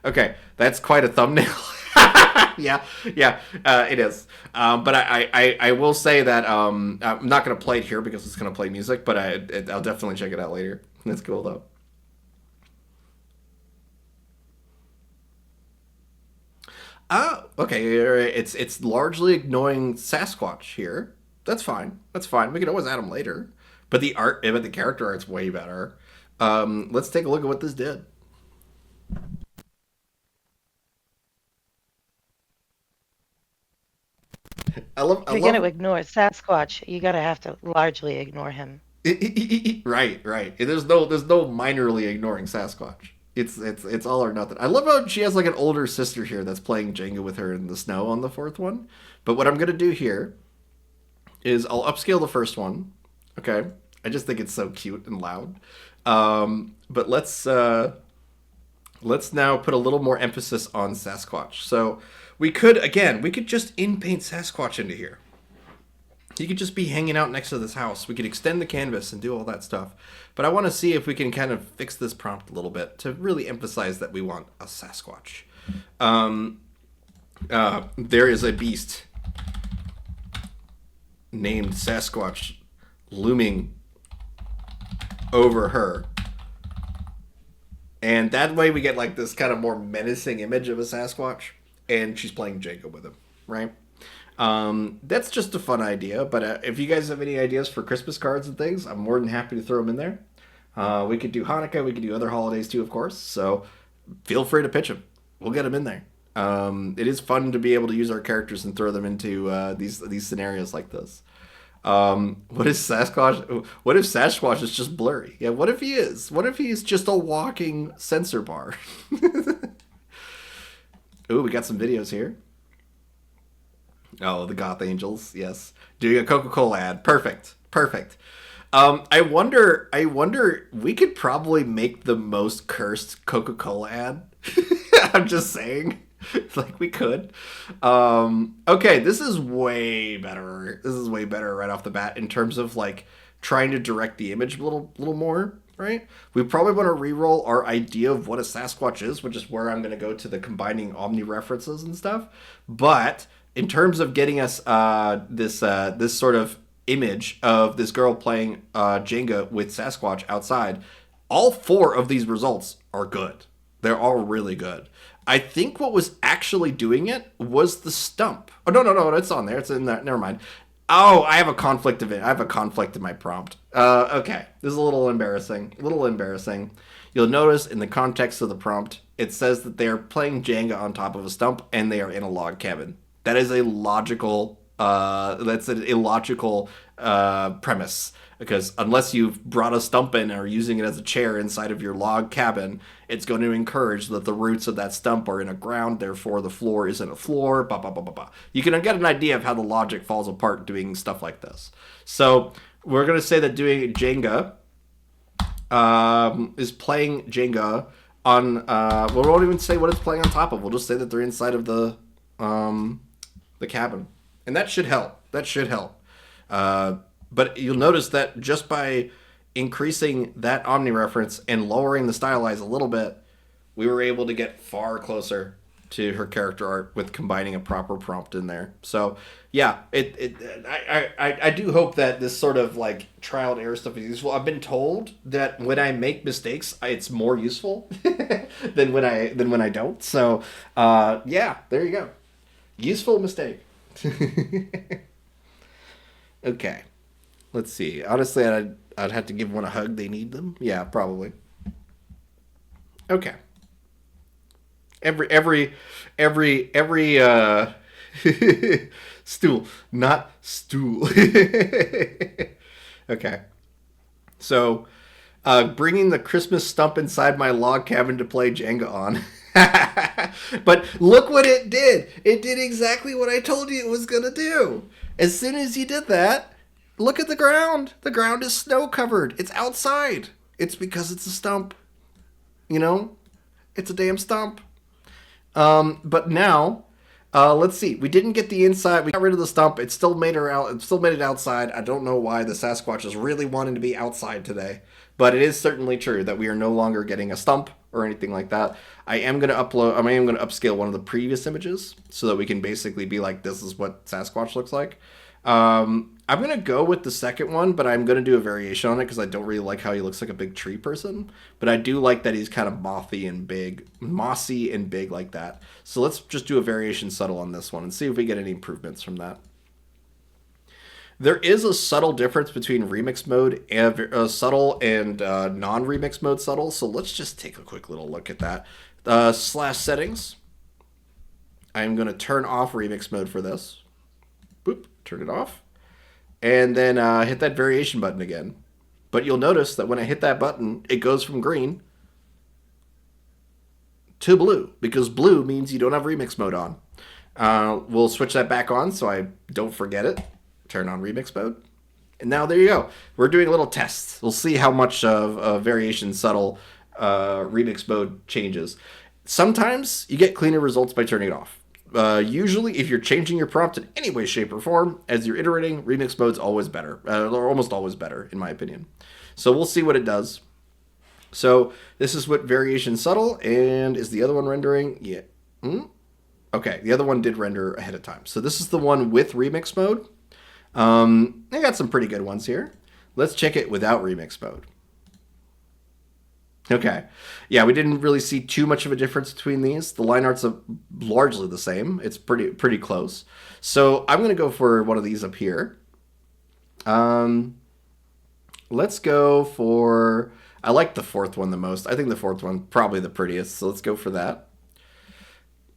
Okay, that's quite a thumbnail. yeah, it is. But I will say that I'm not going to play it here because it's going to play music, but I'll definitely check it out later. That's cool, though. Okay, it's largely ignoring Sasquatch here. That's fine. That's fine. We can always add them later. But the character art's way better. Let's take a look at what this did. If you're going to ignore Sasquatch, you gotta have to largely ignore him. Right. There's no minorly ignoring Sasquatch. It's all or nothing. I love how she has like an older sister here that's playing Jenga with her in the snow on the fourth one. But what I'm gonna do here is I'll upscale the first one. Okay, I just think it's so cute and loud. But let's now put a little more emphasis on Sasquatch. So we could just in-paint Sasquatch into here. He could just be hanging out next to this house. We could extend the canvas and do all that stuff. But I want to see if we can kind of fix this prompt a little bit to really emphasize that we want a Sasquatch. There is a beast named Sasquatch looming over her. And that way we get like this kind of more menacing image of a Sasquatch. And she's playing Jacob with him, right? That's just a fun idea, but if you guys have any ideas for Christmas cards and things, I'm more than happy to throw them in there. We could do Hanukkah, we could do other holidays too, of course, so feel free to pitch them. We'll get them in there. It is fun to be able to use our characters and throw them into these scenarios like this. What is Sasquatch? What if Sasquatch is just blurry? Yeah, what if he is? What if he's just a walking sensor bar? Ooh, we got some videos here. Oh, the Goth Angels, yes. Doing a Coca-Cola ad. Perfect. Perfect. I wonder, we could probably make the most cursed Coca-Cola ad. I'm just saying. Like we could. Okay, this is way better. This is way better right off the bat in terms of like trying to direct the image a little more, right? We probably want to re-roll our idea of what a Sasquatch is, which is where I'm going to go to the combining omni references and stuff. But in terms of getting us this sort of image of this girl playing Jenga with Sasquatch outside, all four of these results are good. They're all really good. I think what was actually doing it was the stump. Oh no, it's on there. It's in there. Never mind. Oh, I have a conflict of it. I have a conflict in my prompt. Okay, this is a little embarrassing. A little embarrassing. You'll notice in the context of the prompt, it says that they are playing Jenga on top of a stump and they are in a log cabin. That is a logical. That's an illogical premise because unless you've brought a stump in or using it as a chair inside of your log cabin, it's going to encourage that the roots of that stump are in a ground, therefore the floor isn't a floor. Blah blah blah blah blah. You can get an idea of how the logic falls apart doing stuff like this. So we're going to say that doing Jenga is playing Jenga on. We won't even say what it's playing on top of. We'll just say that they're inside of the cabin, and that should help. That should help. But you'll notice that just by increasing that omni reference and lowering the stylize a little bit, we were able to get far closer to her character art with combining a proper prompt in there. So yeah, I do hope that this sort of like trial and error stuff is useful. I've been told that when I make mistakes, it's more useful than when I don't. So yeah, there you go. Useful mistake. Okay. Let's see. Honestly, I'd have to give one a hug. They need them. Yeah, probably. Okay. Every stool, not stool. Okay. So, bringing the Christmas stump inside my log cabin to play Jenga on. But look what it did. It did exactly what I told you it was going to do. As soon as you did that, look at the ground. The ground is snow covered. It's outside. It's because it's a stump. You know? It's a damn stump. But now, let's see. We didn't get the inside. We got rid of the stump. It still made her out. It still made it outside. I don't know why the Sasquatch is really wanting to be outside today, but it is certainly true that we are no longer getting a stump or anything like that. I am going to upload. I am going to upscale one of the previous images so that we can basically be like, this is what Sasquatch looks like. I'm going to go with the second one, but I'm going to do a variation on it because I don't really like how he looks like a big tree person. But I do like that he's kind of mossy and big like that. So let's just do a variation subtle on this one and see if we get any improvements from that. There is a subtle difference between remix mode and subtle and non-remix mode subtle. So let's just take a quick little look at that. Slash settings. I'm going to turn off remix mode for this. Boop, turn it off. And then hit that variation button again. But you'll notice that when I hit that button, it goes from green to blue, because blue means you don't have remix mode on. We'll switch that back on so I don't forget it. Turn on remix mode. And now there you go. We're doing a little test. We'll see how much of variation subtle remix mode changes. Sometimes you get cleaner results by turning it off. Usually, if you're changing your prompt in any way, shape, or form, as you're iterating, remix mode's always better, or almost always better, in my opinion. So we'll see what it does. So this is what variation subtle, and is the other one rendering? Yeah. Okay, the other one did render ahead of time. So this is the one with remix mode. I got some pretty good ones here. Let's check it without remix mode. Okay. Yeah, we didn't really see too much of a difference between these. The line art's largely the same. It's pretty close. So I'm going to go for one of these up here. Let's go for... I like the fourth one the most. I think the fourth one probably the prettiest. So let's go for that.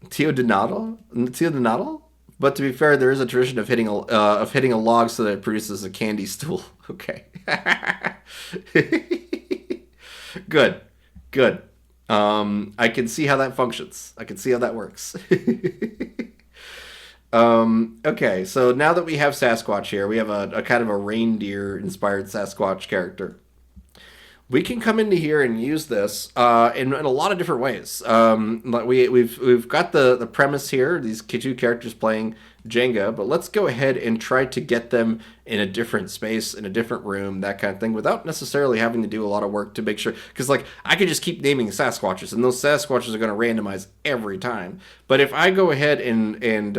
Teodonato? But to be fair, there is a tradition of hitting a log so that it produces a candy stool. Okay. Good. Good. I can see how that functions. I can see how that works. Okay, so now that we have Sasquatch here, we have a kind of a reindeer-inspired Sasquatch character. We can come into here and use this in a lot of different ways. We've got the premise here, these two characters playing Jenga, but let's go ahead and try to get them in a different space, in a different room, that kind of thing, without necessarily having to do a lot of work to make sure. Because like I could just keep naming Sasquatches, and those Sasquatches are going to randomize every time. But if I go ahead and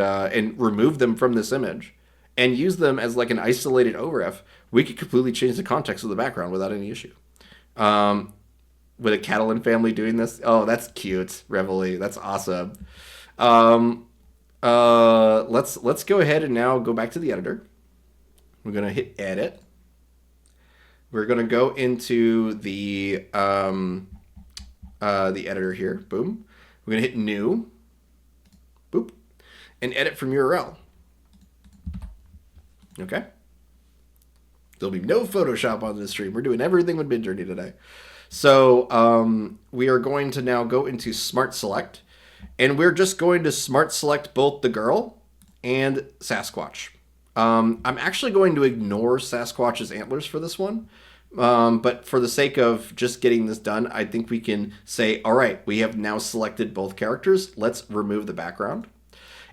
remove them from this image and use them as like an isolated OREF, we could completely change the context of the background without any issue. With a Catalan family doing this. Oh, that's cute, Reveille. That's awesome. Let's go ahead and now go back to the editor. We're gonna hit edit. We're gonna go into the editor here. Boom. We're gonna hit new. Boop. And edit from URL. Okay. There'll be no Photoshop on this stream. We're doing everything with Midjourney today. So we are going to now go into Smart Select. And we're just going to Smart Select both the girl and Sasquatch. I'm actually going to ignore Sasquatch's antlers for this one. But for the sake of just getting this done, I think we can say, all right, we have now selected both characters. Let's remove the background.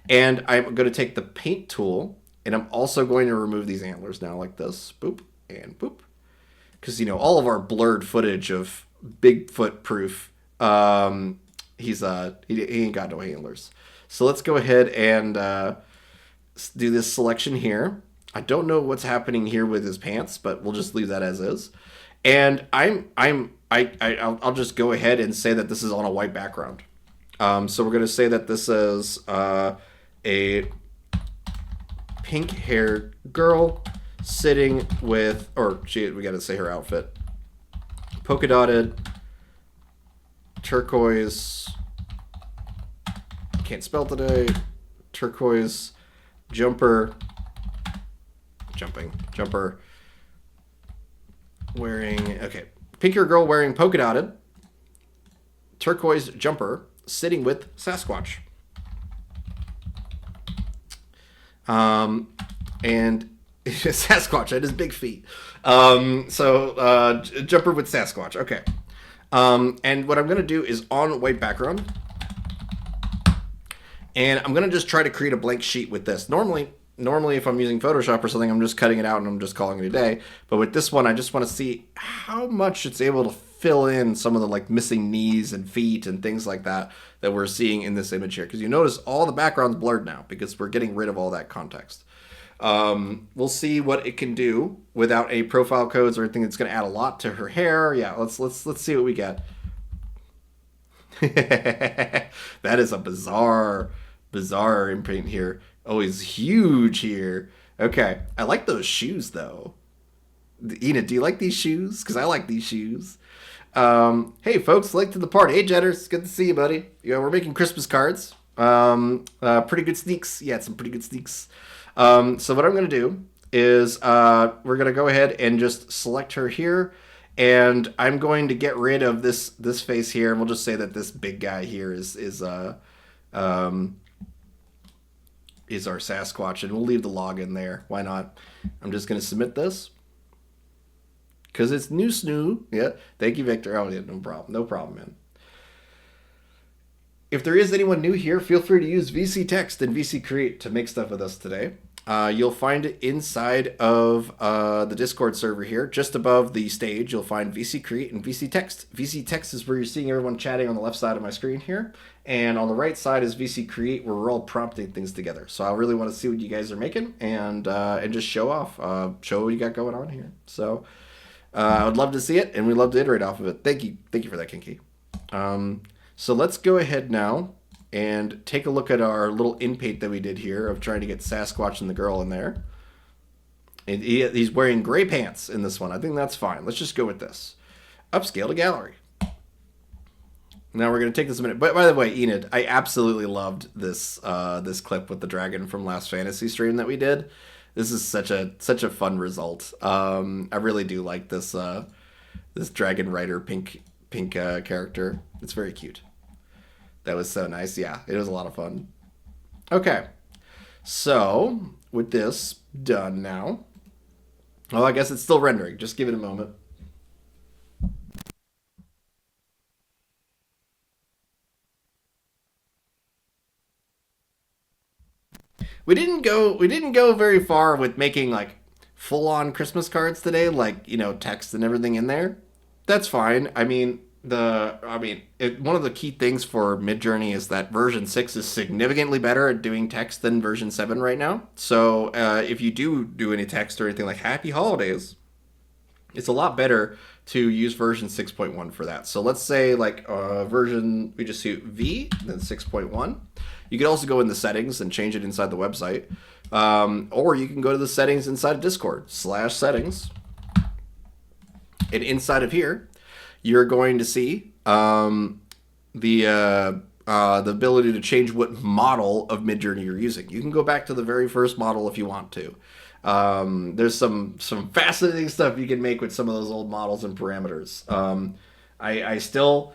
And I'm going to take the paint tool. And I'm also going to remove these antlers now like this. Boop and boop. Because, you know, all of our blurred footage of Bigfoot proof, he ain't got no antlers. So let's go ahead and do this selection here. I don't know what's happening here with his pants, but we'll just leave that as is. And I'll just go ahead and say that this is on a white background. So we're going to say that this is a pink-haired girl sitting with, we got to say her outfit. Polka dotted, turquoise, can't spell today, turquoise jumper, wearing, pink-haired girl wearing polka dotted, turquoise jumper, sitting with Sasquatch. And Sasquatch and his big feet. Jumper with Sasquatch. Okay. And what I'm going to do is on white background. And I'm going to just try to create a blank sheet with this. Normally, if I'm using Photoshop or something, I'm just cutting it out and I'm just calling it a day. But with this one, I just want to see how much it's able to fill in some of the like missing knees and feet and things like that we're seeing in this image here. Because you notice all the background's blurred now because we're getting rid of all that context. We'll see what it can do without any profile codes or anything that's going to add a lot to her hair. Yeah, let's see what we get. That is a bizarre imprint here. Oh, he's huge here. Okay, I like those shoes though. Ina, do you like these shoes? Because I like these shoes. Hey folks, late to the party. Hey Jetters, good to see you, buddy. Yeah, we're making Christmas cards. Pretty good sneaks. Yeah, some pretty good sneaks. So what I'm going to do is we're going to go ahead and just select her here. And I'm going to get rid of this face here. And we'll just say that this big guy here is our Sasquatch. And we'll leave the log in there. Why not? I'm just going to submit this. Because it's new snoo. Yeah. Thank you, Victor. Oh, yeah, no problem. No problem, man. If there is anyone new here, feel free to use VC Text and VC Create to make stuff with us today. You'll find it inside of the Discord server here. Just above the stage, you'll find VC Create and VC Text. VC Text is where you're seeing everyone chatting on the left side of my screen here. And on the right side is VC Create, where we're all prompting things together. So I really want to see what you guys are making and just show off. Show what you got going on here. So I would love to see it, and we'd love to iterate off of it. Thank you for that, Kinky. So let's go ahead now and take a look at our little in-paint that we did here of trying to get Sasquatch and the girl in there. And he's wearing gray pants in this one. I think that's fine. Let's just go with this. Upscale to gallery. Now we're gonna take this a minute. But by the way, Enid, I absolutely loved this clip with the dragon from Last Fantasy stream that we did. This is such a fun result. I really do like this dragon rider pink character. It's very cute. That was so nice. Yeah, it was a lot of fun. Okay, so with this done now, well, I guess it's still rendering. Just give it a moment. We didn't go very far with making like full on Christmas cards today, like text and everything in there. That's fine. One of the key things for Midjourney is that version 6 is significantly better at doing text than version 7 right now. So if you do any text or anything like Happy Holidays, it's a lot better to use version 6.1 for that. So let's say like version, we just do V, then 6.1. You could also go in the settings and change it inside the website. Or you can go to the settings inside of Discord, /settings. And inside of here, you're going to see the ability to change what model of Midjourney you're using. You can go back to the very first model if you want to. There's some fascinating stuff you can make with some of those old models and parameters. I still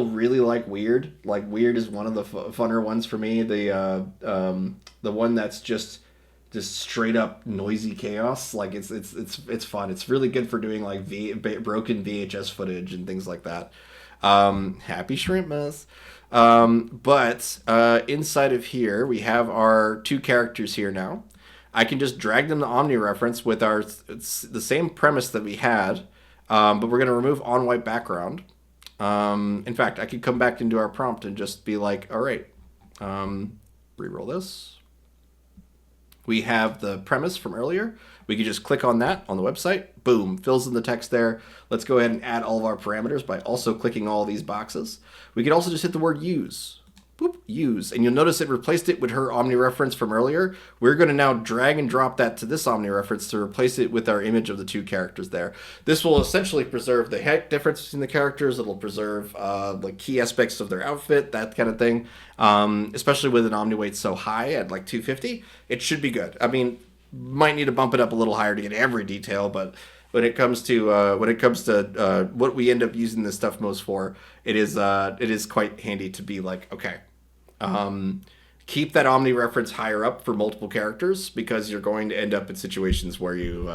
really like Weird. Like Weird is one of the funner ones for me. The one that's just straight up noisy chaos. Like it's fun. It's really good for doing like broken VHS footage and things like that. Happy Shrimpmas. But inside of here we have our two characters here now. I can just drag them to OmniReference with it's the same premise that we had, but we're going to remove on white background. In fact, I could come back into our prompt and just be like, all right, reroll this. We have the premise from earlier. We could just click on that on the website. Boom, fills in the text there. Let's go ahead and add all of our parameters by also clicking all these boxes. We could also just hit the word use. Boop, use. And you'll notice it replaced it with her OmniReference from earlier. We're going to now drag and drop that to this OmniReference to replace it with our image of the two characters there. This will essentially preserve the height difference between the characters. It'll preserve like key aspects of their outfit, that kind of thing. Especially with an Omni weight so high at like 250, it should be good. I mean, might need to bump it up a little higher to get every detail, but when it comes to what we end up using this stuff most for, it is quite handy to be like, okay, keep that OmniReference higher up for multiple characters, because you're going to end up in situations where you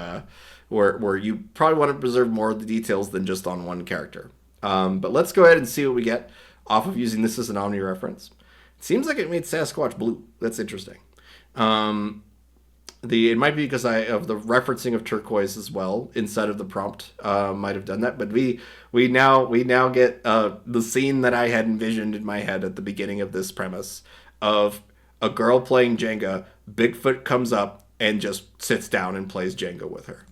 probably want to preserve more of the details than just on one character. But let's go ahead and see what we get off of using this as an OmniReference. It seems like it made Sasquatch blue. That's interesting. It might be because of the referencing of turquoise as well inside of the prompt might have done that, but we now get the scene that I had envisioned in my head at the beginning of this premise of a girl playing Jenga. Bigfoot comes up and just sits down and plays Jenga with her.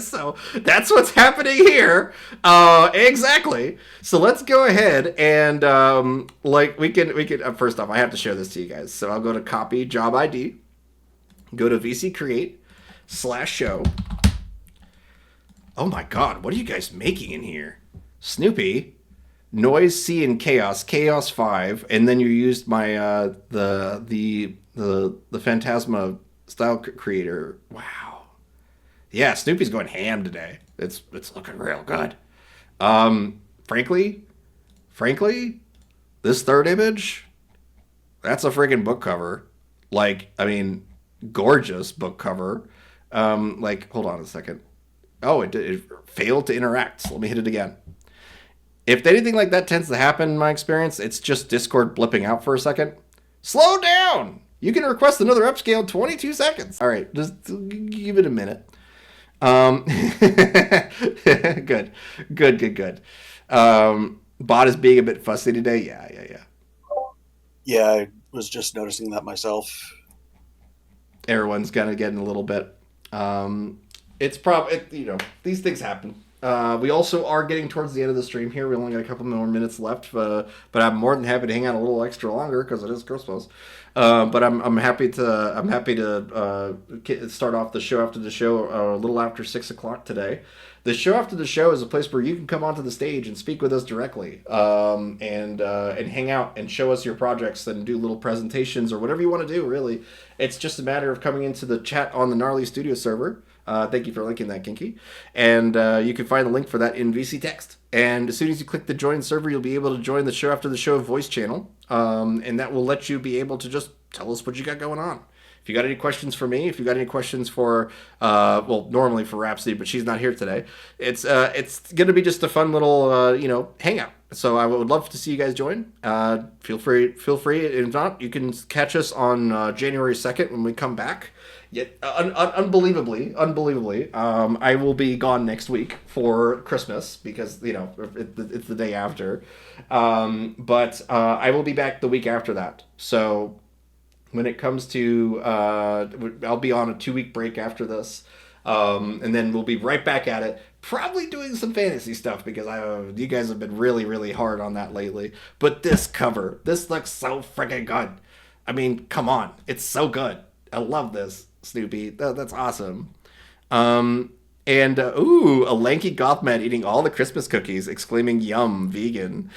So that's what's happening here. Exactly. So let's go ahead and we can first off, I have to share this to you guys. So I'll go to copy job ID. Go to VC Create /show. Oh my God, what are you guys making in here? Snoopy, Noise C and Chaos 5, and then you used my the Phantasma style creator. Wow. Yeah, Snoopy's going ham today. It's looking real good. Frankly, this third image, that's a freaking book cover. Like, I mean, gorgeous book cover. Hold on a second. Oh, it failed to interact. So let me hit it again. If anything like that tends to happen in my experience, it's just Discord blipping out for a second. Slow down! You can request another upscale in 22 seconds. All right, just give it a minute. Good. Bot is being a bit fussy today. Yeah. Yeah, I was just noticing that myself. Everyone's kind of getting a little bit. It's probably, these things happen. We also are getting towards the end of the stream here. We only got a couple more minutes left, but I'm more than happy to hang out a little extra longer because it is Christmas. But I'm happy to start off the show after the show a little after 6 o'clock today. The show after the show is a place where you can come onto the stage and speak with us directly, and hang out and show us your projects and do little presentations or whatever you want to do. Really, it's just a matter of coming into the chat on the Gnarly Studio server. Thank you for linking that, Kinky. And you can find the link for that in VC text. And as soon as you click the join server, you'll be able to join the show after the show voice channel, and that will let you be able to just tell us what you got going on. If you got any questions for me, if you got any questions for, normally for Rhapsody, but she's not here today, it's going to be just a fun little, hangout. So I would love to see you guys join. Feel free. If not, you can catch us on January 2nd when we come back. Yet, unbelievably, I will be gone next week for Christmas because, it's the day after. But I will be back the week after that. So when it comes to, I'll be on a 2-week break after this. And then we'll be right back at it, probably doing some fantasy stuff because you guys have been really, really hard on that lately. But this looks so freaking good. I mean, come on. It's so good. I love this, Snoopy. That's awesome. A lanky goth man eating all the Christmas cookies, exclaiming, "Yum, vegan."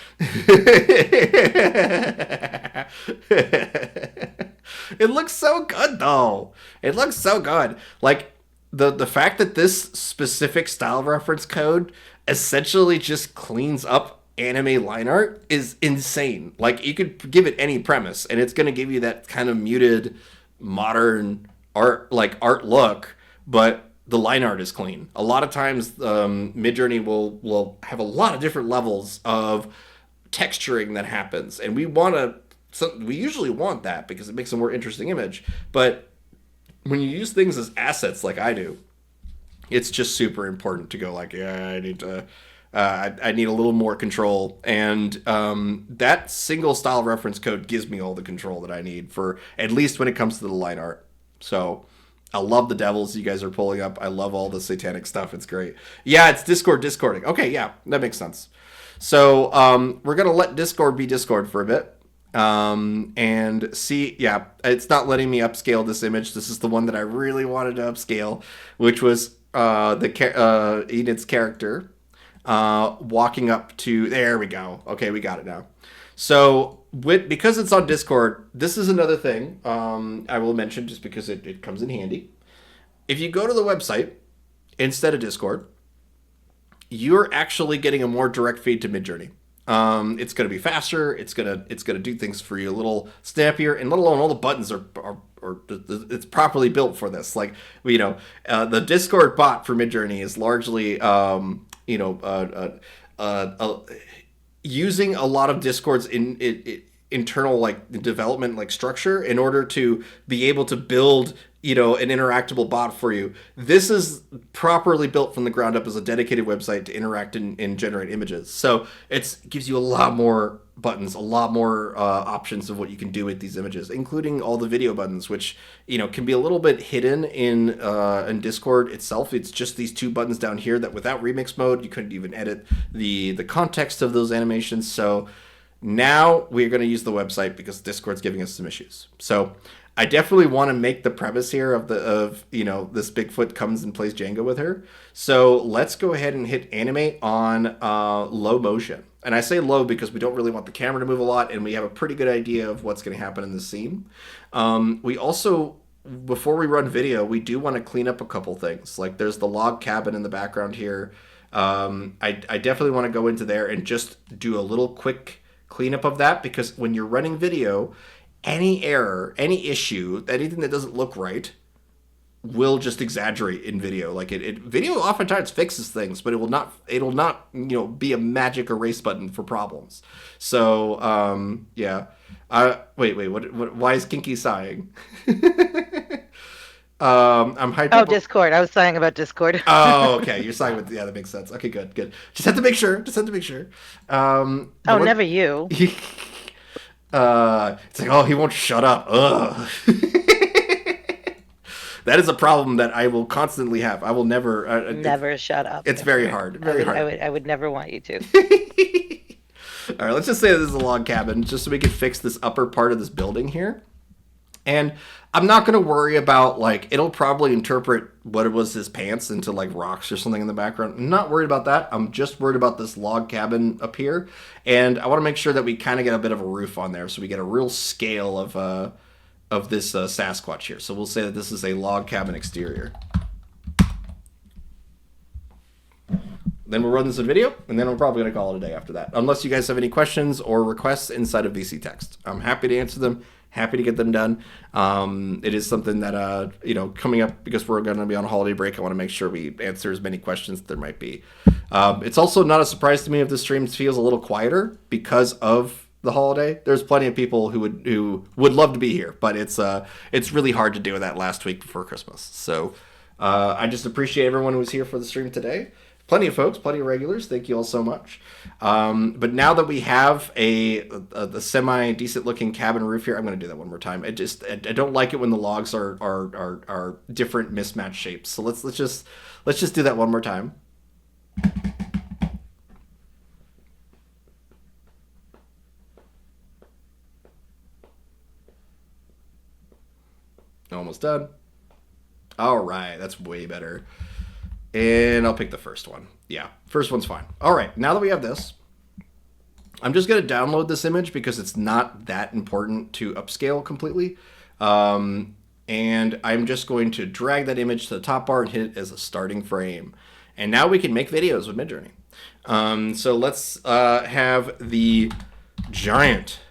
It looks so good, though. It looks so good. Like, the fact that this specific style reference code essentially just cleans up anime line art is insane. Like, you could give it any premise, and it's going to give you that kind of muted, modern art look, but the line art is clean. A lot of times, Midjourney will have a lot of different levels of texturing that happens, and we usually want that because it makes a more interesting image. But when you use things as assets like I do, it's just super important to go like, yeah, I need to. I need a little more control, and that single style reference code gives me all the control that I need for at least when it comes to the line art. So I love the devils you guys are pulling up. I love all the satanic stuff. It's great. Yeah, it's Discording. Okay, yeah, that makes sense. So we're gonna let Discord be Discord for a bit. And see, yeah, it's not letting me upscale this image. This is the one that I really wanted to upscale, which was Enid's character walking up to, there we go. Okay, we got it now. So because it's on Discord, this is another thing I will mention just because it comes in handy. If you go to the website instead of Discord, you're actually getting a more direct feed to Midjourney. It's going to be faster. It's gonna do things for you a little snappier, and let alone all the buttons are it's properly built for this. Like, the Discord bot for Midjourney is largely using a lot of Discord's internal like development like structure in order to be able to build an interactable bot for you. This is properly built from the ground up as a dedicated website to interact and generate images. So it gives you a lot more buttons, a lot more options of what you can do with these images, including all the video buttons, which can be a little bit hidden in Discord itself. It's just these 2 buttons down here that without remix mode you couldn't even edit the context of those animations. So now we're going to use the website because Discord's giving us some issues. So I definitely want to make the premise here of this Bigfoot comes and plays Jenga with her. So let's go ahead and hit animate on low motion. And I say low because we don't really want the camera to move a lot, and we have a pretty good idea of what's going to happen in the scene. We also, before we run video, we do want to clean up a couple things. Like there's the log cabin in the background here. I definitely want to go into there and just do a little quick cleanup of that, because when you're running video, any error, any issue, anything that doesn't look right will just exaggerate in video. Like video oftentimes fixes things, but it'll not be a magic erase button for problems. So yeah. Wait, what why is Kinky sighing? I'm hyped. Oh, Discord. I was sighing about Discord. Oh, okay. You're sighing with, that makes sense. Okay, good. Just had to make sure. Never you. It's like, oh, he won't shut up. Ugh. That is a problem that I will constantly have. I will never. Never shut up. It's very hard. Very hard. I would never want you to. All right, let's just say this is a log cabin, just so we can fix this upper part of this building here. And I'm not going to worry about, like, it'll probably interpret what it was his pants into, like, rocks or something in the background. I'm not worried about that. I'm just worried about this log cabin up here. And I want to make sure that we kind of get a bit of a roof on there, so we get a real scale of this Sasquatch here. So we'll say that this is a log cabin exterior. Then we'll run this in video, and then we're probably going to call it a day after that. Unless you guys have any questions or requests inside of VC Text. I'm happy to answer them. Happy to get them done. It is something that, coming up, because we're going to be on a holiday break, I want to make sure we answer as many questions as there might be. It's also not a surprise to me if the stream feels a little quieter because of the holiday. There's plenty of people who would love to be here, but it's really hard to do that last week before Christmas. So I just appreciate everyone who was here for the stream today. Plenty of folks, plenty of regulars. Thank you all so much. But now that we have the semi-decent looking cabin roof here, I'm going to do that one more time. I don't like it when the logs are different mismatched shapes. So let's just do that one more time. Almost done. All right, that's way better. And I'll pick the first one. Yeah, first one's fine. All right, now that we have this, I'm just going to download this image because it's not that important to upscale completely. And I'm just going to drag that image to the top bar and hit it as a starting frame. And now we can make videos with Midjourney. So let's have the giant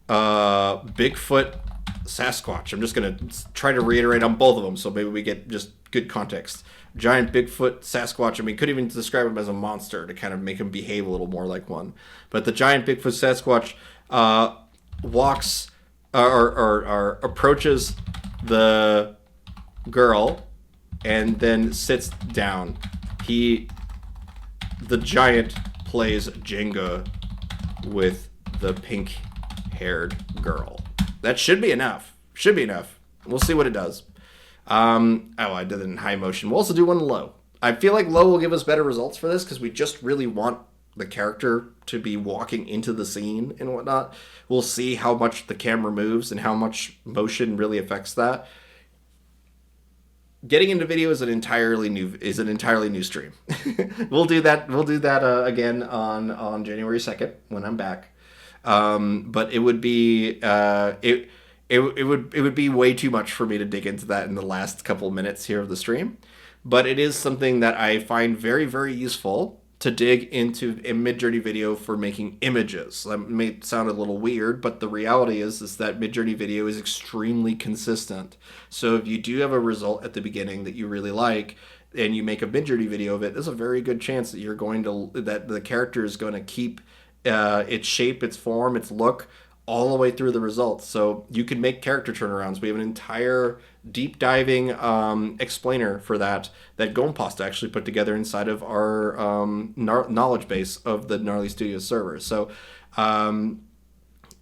Bigfoot Sasquatch. I'm just going to try to reiterate on both of them so maybe we get just good context. Giant Bigfoot Sasquatch, and we could even describe him as a monster to kind of make him behave a little more like one. But the giant Bigfoot Sasquatch walks or approaches the girl and then sits down. The giant plays Jenga with the pink-haired girl. That should be enough. Should be enough. We'll see what it does. I did it in high motion. We'll also do one low. I feel like low will give us better results for this because we just really want the character to be walking into the scene and whatnot. We'll see how much the camera moves and how much motion really affects that. Getting into video is an entirely new stream. We'll do that again on January 2nd when I'm back. But it would be It would be way too much for me to dig into that in the last couple minutes here of the stream, but it is something that I find very, very useful to dig into a Midjourney video for making images. That may sound a little weird, but the reality is that Midjourney video is extremely consistent. So if you do have a result at the beginning that you really like, and you make a Midjourney video of it, there's a very good chance that that the character is going to keep its shape, its form, its look all the way through the results. So you can make character turnarounds. We have an entire deep diving explainer for that Gompast actually put together inside of our knowledge base of the Gnarly Studios server. So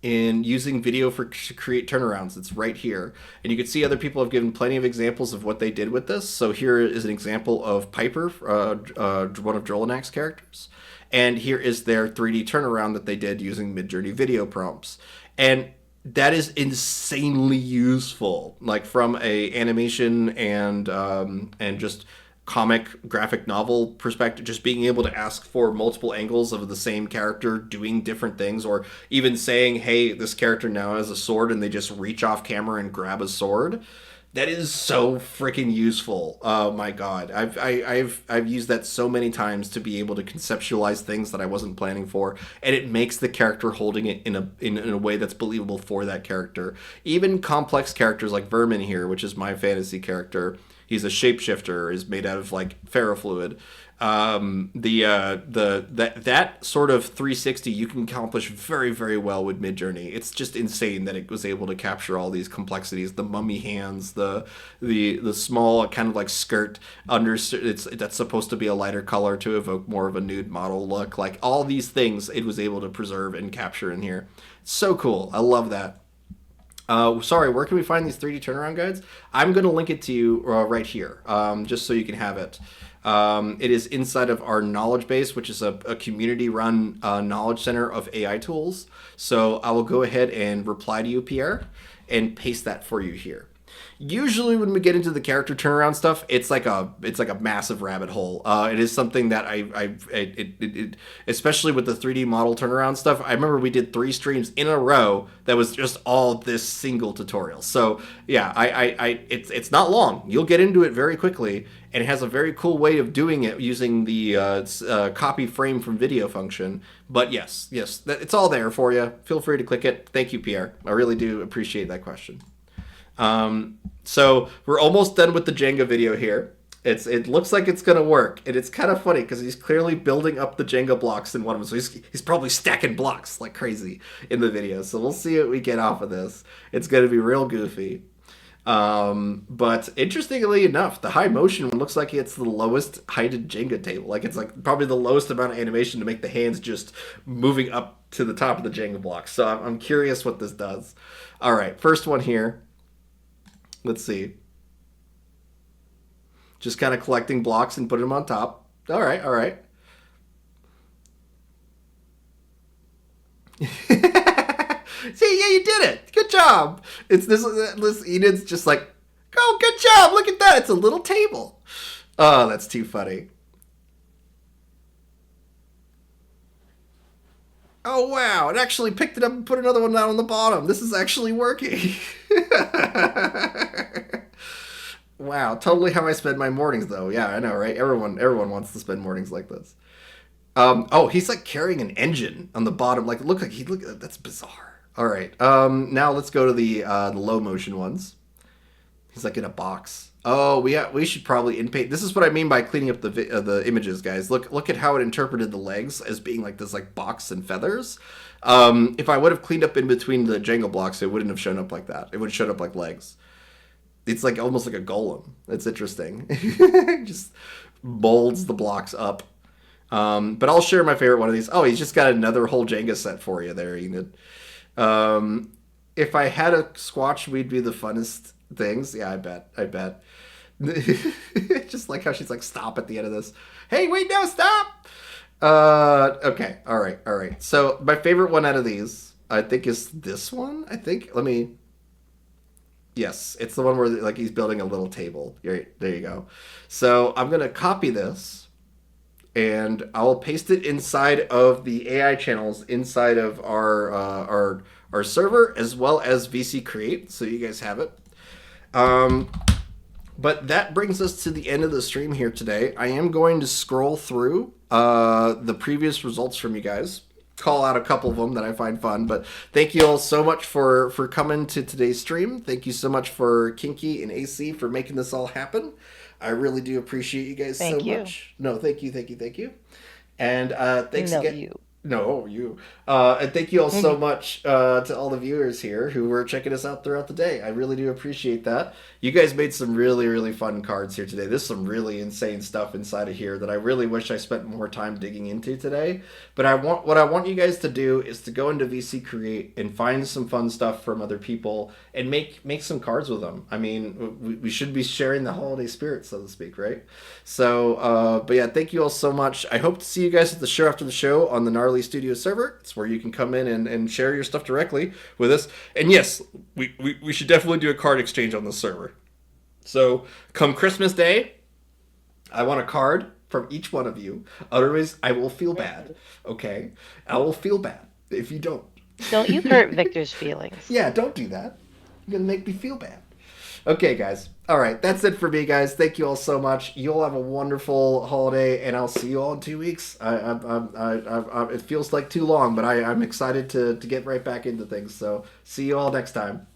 in using video to create turnarounds, it's right here. And you can see other people have given plenty of examples of what they did with this. So here is an example of Piper, one of Drolenak's characters. And here is their 3D turnaround that they did using Midjourney video prompts. And that is insanely useful, like from a animation and just comic graphic novel perspective, just being able to ask for multiple angles of the same character doing different things, or even saying, hey, this character now has a sword, and they just reach off camera and grab a sword. That is so freaking useful. Oh my god, I've used that so many times to be able to conceptualize things that I wasn't planning for, and it makes the character holding it in a way that's believable for that character. Even complex characters like Vermin here, which is my fantasy character, he's a shapeshifter, is made out of like ferrofluid. That sort of 360 you can accomplish very, very well with Midjourney. It's just insane that it was able to capture all these complexities. The mummy hands, the small kind of like skirt under that's supposed to be a lighter color to evoke more of a nude model look. Like all these things it was able to preserve and capture in here. So cool. I love that. Sorry, where can we find these 3D turnaround guides? I'm going to link it to you right here, just so you can have it. It is inside of our knowledge base, which is a community-run knowledge center of AI tools. So I will go ahead and reply to you, Pierre, and paste that for you here. Usually, when we get into the character turnaround stuff, it's like a massive rabbit hole. It is something that especially with the 3D model turnaround stuff. I remember we did 3 streams in a row that was just all this single tutorial. So yeah, it's not long. You'll get into it very quickly, and it has a very cool way of doing it using the copy frame from video function. But yes, it's all there for you. Feel free to click it. Thank you, Pierre. I really do appreciate that question. So we're almost done with the Jenga video here. It looks like it's gonna work, and it's kind of funny because he's clearly building up the Jenga blocks in one of them. So he's probably stacking blocks like crazy in the video. So we'll see what we get off of this. It's gonna be real goofy. But interestingly enough, the high motion one looks like it's the lowest heighted Jenga table. Like it's like probably the lowest amount of animation to make the hands just moving up to the top of the Jenga block. So I'm curious what this does. All right, first one here. Let's see. Just kind of collecting blocks and putting them on top. All right. See, yeah, you did it. Good job. It's this Enid's just like, oh, good job. Look at that. It's a little table. Oh, that's too funny. Oh, wow. It actually picked it up and put another one down on the bottom. This is actually working. Wow, totally how I spend my mornings, though. Yeah, I know, right? Everyone wants to spend mornings like this. Oh, he's like carrying an engine on the bottom. Like, look, that's bizarre. All right. Now let's go to the low motion ones. He's like in a box. Oh, we should probably inpaint. This is what I mean by cleaning up the images, guys. Look at how it interpreted the legs as being like this like box and feathers. If I would have cleaned up in between the Jenga blocks, it wouldn't have shown up like that. It would have shown up like legs. It's like almost like a golem. It's interesting. Just molds the blocks up. But I'll share my favorite one of these. Oh, he's just got another whole Jenga set for you there, Enid. If I had a Squatch, we'd be the funnest things. Yeah, I bet. Just like how she's like, stop at the end of this. Hey, wait, no, stop! Okay, all right. So my favorite one out of these, I think, is this one. Yes, it's the one where like he's building a little table. There you go. So I'm gonna copy this, and I'll paste it inside of the AI channels inside of our server as well as VC Create, so you guys have it. But that brings us to the end of the stream here today. I am going to scroll through the previous results from you guys. Call out a couple of them that I find fun, but thank you all so much for coming to today's stream. Thank you so much for Kinky and AC for making this all happen. I really do appreciate you guys so much. No, thank you. And thanks again. You. No, you. And thank you all so much to all the viewers here who were checking us out throughout the day. I really do appreciate that. You guys made some really, really fun cards here today. There's some really insane stuff inside of here that I really wish I spent more time digging into today. But what I want you guys to do is to go into VC Create and find some fun stuff from other people and make some cards with them. I mean, we should be sharing the holiday spirit, so to speak, right? So, but yeah, thank you all so much. I hope to see you guys at the show after the show on the Gnarly Studio server. It's where you can come in and share your stuff directly with us. And yes, we should definitely do a card exchange on the server. So come Christmas Day, I want a card from each one of you. Otherwise, I will feel bad. Okay? I will feel bad if you don't. Don't you hurt Victor's feelings. Yeah, don't do that. You're going to make me feel bad. Okay, guys. All right, that's it for me, guys. Thank you all so much. You all have a wonderful holiday, and I'll see you all in 2 weeks. It feels like too long, but I'm excited to get right back into things. So see you all next time.